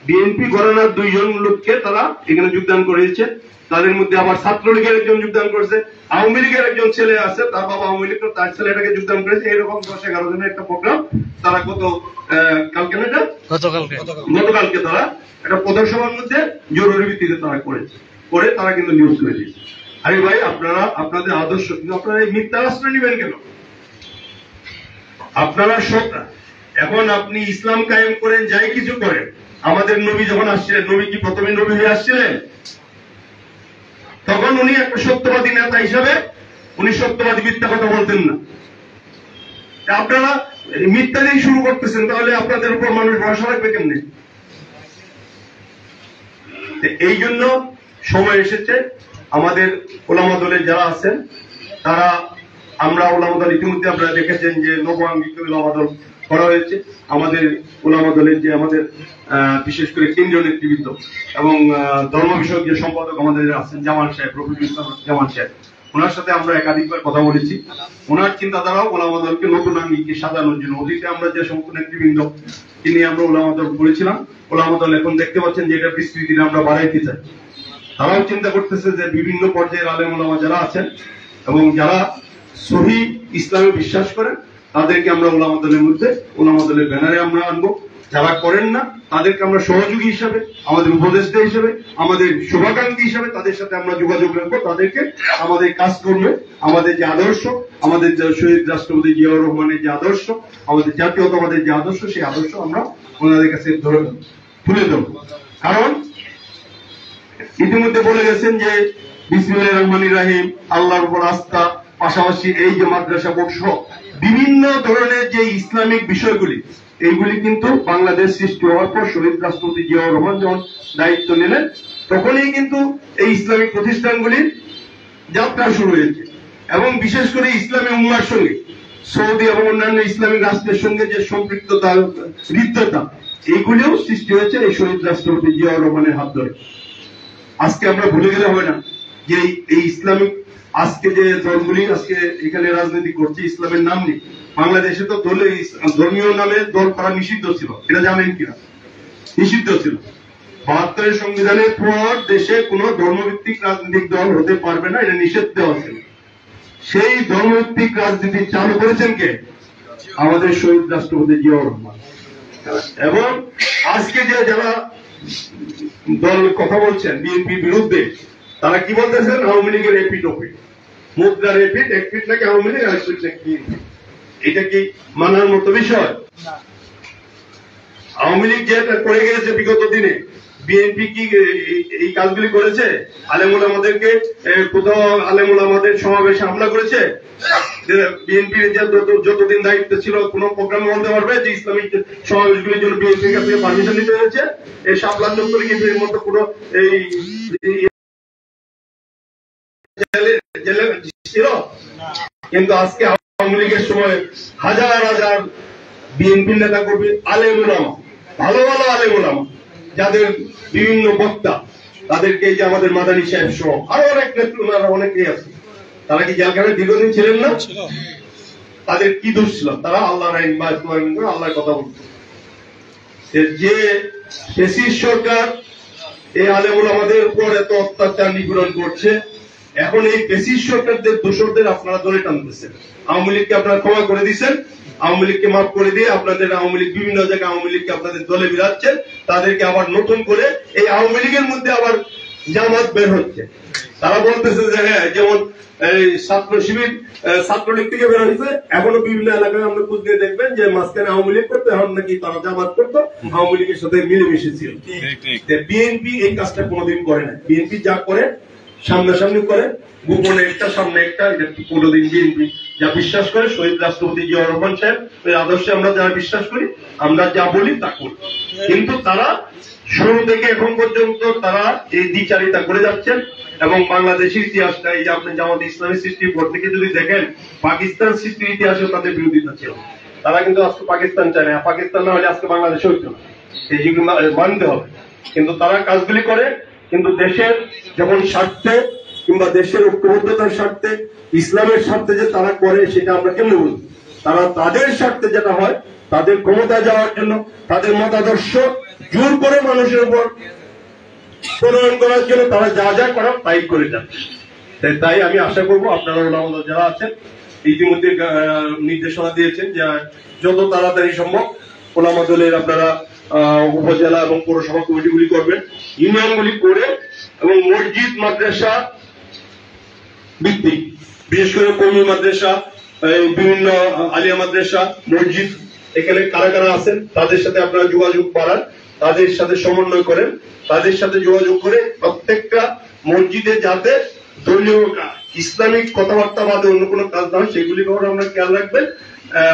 বিএনপি ঘরানার 2 জন লোককে তারা এখানে যোগদান করেছে। তাদের মধ্যে আবার ছাত্রলীগের একজন যোগদান করেছে, আওয়ামী লীগের একজন ছেলে আছে, তার বাবা আওয়ামী লীগ, তার ছেলেটাকে যোগদান করেছে। এরকম 10-11 জনের একটা প্রোগ্রাম তারা গতকালকে তারা একটা পথসভার মধ্যে জরুরি ভিত্তিতে তারা করেছে, করে তারা কিন্তু নিউজ করে দিয়েছে। আরে ভাই, আপনারা আপনাদের আদর্শ, কিন্তু আপনারা এই মিথ্যা আশ্রয় নেবেন কেন? আপনারা এখন আপনি ইসলাম কায়েম করেন, যাই কিছু করেন, আমাদের নবী যখন আসছিলেন, নবী কি প্রথমে নবী হয়ে আসছিলেন? তখন উনি একটা সত্যবাদী নেতা হিসাবে উনি সত্যবাদী মিথ্যা কথা বলতেন না। আপনারা মিথ্যা দিয়ে শুরু করতেছেন, তাহলে আপনাদের উপর মানুষ ভরসা রাখবে কেমনে? এই জন্য সময় এসেছে আমাদের ওলামা দলের যারা আছেন তারা, আমরা ওলামা দল ইতিমধ্যে আপনারা দেখেছেন যে নবাঙ্গিক ওলামা দল করা হয়েছে। আমাদের ওলামা দলের যে আমাদের বিশেষ করে কেন্দ্রীয় নেতৃবৃন্দ এবং ধর্ম বিষয়ক যে সম্পাদক আমাদের আছেন জামাল সাহেব, রফিকুল ইসলাম জামাল সাহেব, ওনার সাথে আমরা একাধিকবার কথা বলেছি। ওনার চিন্তাধারাও ওলামা দলকে নতুন আঙ্গিকে সাজানোর জন্য, অতীতে আমরা যে সমস্ত নেতৃবৃন্দ তিনি আমরা ওলামা দল করেছিলাম, ওলামা দল এখন দেখতে পাচ্ছেন যে এটা বিস্তৃতিটা আমরা বাড়াইতে চাই। তারাও চিন্তা করতেছে যে বিভিন্ন পর্যায়ের আলেম ওলামা যারা আছেন এবং যারা সহি ইসলামে বিশ্বাস করেন তাদেরকে আমরা ওলামা দলের মধ্যে, ওলামা দলের ব্যানারে আমরা আনবো। যারা করেন না তাদেরকে আমরা সহযোগী হিসাবে, আমাদের উপদেষ্টা হিসাবে, আমাদের শুভাকাঙ্ক্ষী হিসাবে তাদের সাথে আমরা যোগাযোগ রাখবো। তাদেরকে আমাদের কাজ করবে, আমাদের যে আদর্শ, আমাদের যে শহীদ রাষ্ট্রপতি জিয়াউর রহমানের যে আদর্শ, আমাদের জাতীয়তাবাদের যে আদর্শ, সেই আদর্শ আমরা ওনাদের কাছে তুলে দেব। কারণ ইতিমধ্যে বলে গেছেন যে বিসমিল্লাহির রহমানির রহিম, আল্লাহর উপর আস্থা, পাশাপাশি এই যে মাদ্রাসা বোর্ড সহ বিভিন্ন ধরনের যে ইসলামিক বিষয়গুলি, এইগুলি কিন্তু বাংলাদেশ সৃষ্টি হওয়ার পর শহীদ রাষ্ট্রপতি জিয়াউর রহমান যখন দায়িত্ব নিলেন তখনই কিন্তু এই ইসলামিক প্রতিষ্ঠানগুলির যাত্রা শুরু হয়েছে। এবং বিশেষ করে ইসলামী উম্মার সঙ্গে সৌদি এবং অন্যান্য ইসলামিক রাষ্ট্রের সঙ্গে যে সম্পৃক্ততা, হৃদ্যতা, এইগুলিও সৃষ্টি হয়েছে এই শহীদ রাষ্ট্রপতি জিয়াউর রহমানের হাত ধরে। আজকে আমরা ভুলে গেলে হবে না যে এই ইসলামিক আজকে যে দলগুলি আজকে এখানে রাজনীতি করছে, ইসলামের নাম নেই। বাংলাদেশে তো দলে ধর্মীয় নামে দল করা নিষিদ্ধ ছিল, এটা জানেন কিনা? নিষিদ্ধ ছিল। ৭২ সংবিধানের পর দেশে কোন ধর্মভিত্তিক রাজনৈতিক দল হতে পারবে না, এটা নিষেধ দেওয়া ছিল। সেই ধর্মভিত্তিক রাজনীতি চালু করেছেন কে? আমাদের শহীদ রাষ্ট্রপতি জিয়াউর রহমান। এবং আজকে যে যারা দল কথা বলছেন বিএনপির বিরুদ্ধে, তারা কি বলতেছেন? আওয়ামী লীগের এপিট ওপিট, মুদ্রার এপিট, এক পিট নাকি আওয়ামী লীগ, আর এক পিট নাকি। এটা কি মানার মতো বিষয়? আওয়ামী লীগ যেটা করে গেছে বিগত দিনে, বিএনপি কি এই কাজগুলি করেছে? আলেমুল আমাদেরকে কোথাও আলেমুল আমাদের সমাবেশে হামলা করেছে? বিএনপির যে যতদিন দায়িত্ব ছিল কোন প্রোগ্রামে বলতে পারবে যে ইসলামিক সমাবেশগুলির জন্য বিএনপির কাছ থেকে পারমিশন নিতে হয়েছে? এই শাপলার চত্বরে কিন্তু এর মতো কোন এই ছিল? কিন্তু আজকে আওয়ামী লীগের সময় হাজার হাজার বিএনপির নেতা কর্মী, আলেম ওলামা, ভালো ভালো আলেম ওলামা, যাদের বিভিন্ন বক্তা, তাদেরকে যে আমাদের মাদানী সাহেব সহ আরো অনেক নেতৃত্ব অনেকেই আছে, তারা কি জেলখানায় দীর্ঘদিন ছিলেন না? তাদের কি দোষ ছিল? তারা আল্লাহর আইন বাস্তবায়ন করে আল্লাহর কথা বলতো। যে ফ্যাসিস্ট সরকার এই আলেম ওলামাদের উপর এত অত্যাচার নিপীড়ন করছে, এখন এই ফ্যাসিস্ট সরকারদের দোষরদের আপনারা ধরে টানতেছেন। আওয়ামী লীগকে আপনারা ক্ষমা করে দিচ্ছেন, আওয়ামী লীগকে মাফ করে দিয়ে আপনাদের আওয়ামী লীগ বিভিন্ন জায়গায় আওয়ামী লীগকে আপনাদের দলে বিরাচ্ছেন, তাদেরকে আবার নতুন করে এই আওয়ামী লীগের মধ্যে আবার জামাত বের হচ্ছে। তারা বলতেছে যে হ্যাঁ, যেমন ছাত্র শিবির ছাত্রলীগ থেকে বের হয়েছে, এখনো বিভিন্ন এলাকায় আমরা খোঁজ নিয়ে দেখবেন যে মাঝখানে আওয়ামী লীগ করতো, এখন নাকি তারা জামাত করতো, আওয়ামী লীগের সাথে মিলেমিশে ছিল। বিএনপি এই কাজটা কোনোদিন করে না। বিএনপি যা করে সামনাসামনি করে, গোপনে একটা সামনে একটা, এটা কোনোদিন বিএনপি যা বিশ্বাস করে শহীদ রাষ্ট্রপতি জিয়াউর রহমান সাহেব ওই আদর্শে আমরা যারা বিশ্বাস করি, আমরা যা বলি তা করি। কিন্তু তারা শুরু থেকে এখন পর্যন্ত তারা এই দ্বিচারিতা করে যাচ্ছেন। এবং বাংলাদেশের ইতিহাসটা, এই যে আপনি জামাত ইসলামী সৃষ্টির পর থেকে যদি দেখেন, পাকিস্তান সৃষ্টির ইতিহাসেও তাদের বিরোধিতা ছিল। তারা কিন্তু আজকে পাকিস্তান চায় না, পাকিস্তান না হলে আজকে বাংলাদেশ হইতো না, এই যেগুলো মানতে হবে। কিন্তু তারা কাজগুলি করে কিন্তু দেশের যখন স্বার্থে কিংবা দেশের ঐক্যবদ্ধতার স্বার্থে ইসলামের স্বার্থে যে তারা করে সেটা আমরা কেমনে বলবো? তারা তাদের স্বার্থে যেটা হয়, তাদের ক্ষমতায় যাওয়ার জন্য তাদের মতাদর্শ জোর করে মানুষের উপর প্রণয়ন করার জন্য তারা যা যা করার তাই করে যাচ্ছে। তাই আমি আশা করবো আপনারা ওলামা যারা আছেন ইতিমধ্যে নির্দেশনা দিয়েছেন যে যত তাড়াতাড়ি সম্ভব ওলামা দলের আপনারা উপজেলা এবং পৌরসভা কমিটিগুলি করবেন, ইউনিয়নগুলি করে এবং মসজিদ মাদ্রাসা ভিত্তিক বিশেষ করে কওমি মাদ্রাসা, বিভিন্ন আলিয়া মাদ্রাসা, মসজিদ এখানে কারা কারা আছেন তাদের সাথে আপনারা যোগাযোগ বাড়ান, তাদের সাথে সমন্বয় করেন, তাদের সাথে যোগাযোগ করে প্রত্যেকটা মসজিদে যাতে দলীয় ইসলামিক কথাবার্তা বাদে অন্য কোনো কাজ না হয় সেগুলি আমরা খেয়াল রাখবেন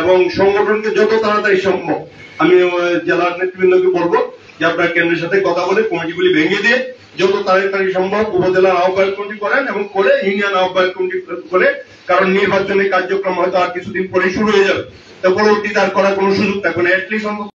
এবং সংগঠনকে যত তাড়াতাড়ি সম্ভব আমি জেলার নেতৃবৃন্দকে বলবো যে আপনারা কেন্দ্রের সাথে কথা বলে কমিটিগুলি ভেঙে দিয়ে যত তাড়াতাড়ি সম্ভব উপজেলার আহ্বায়ক কমিটি করেন এবং করে ইউনিয়ন আহ্বায়ক কমিটি করে, কারণ নির্বাচনী কার্যক্রম হয়তো আর কিছুদিন পরে শুরু হয়ে যাবে, তো পরবর্তীতে আর করার কোনো সুযোগ থাকবে না।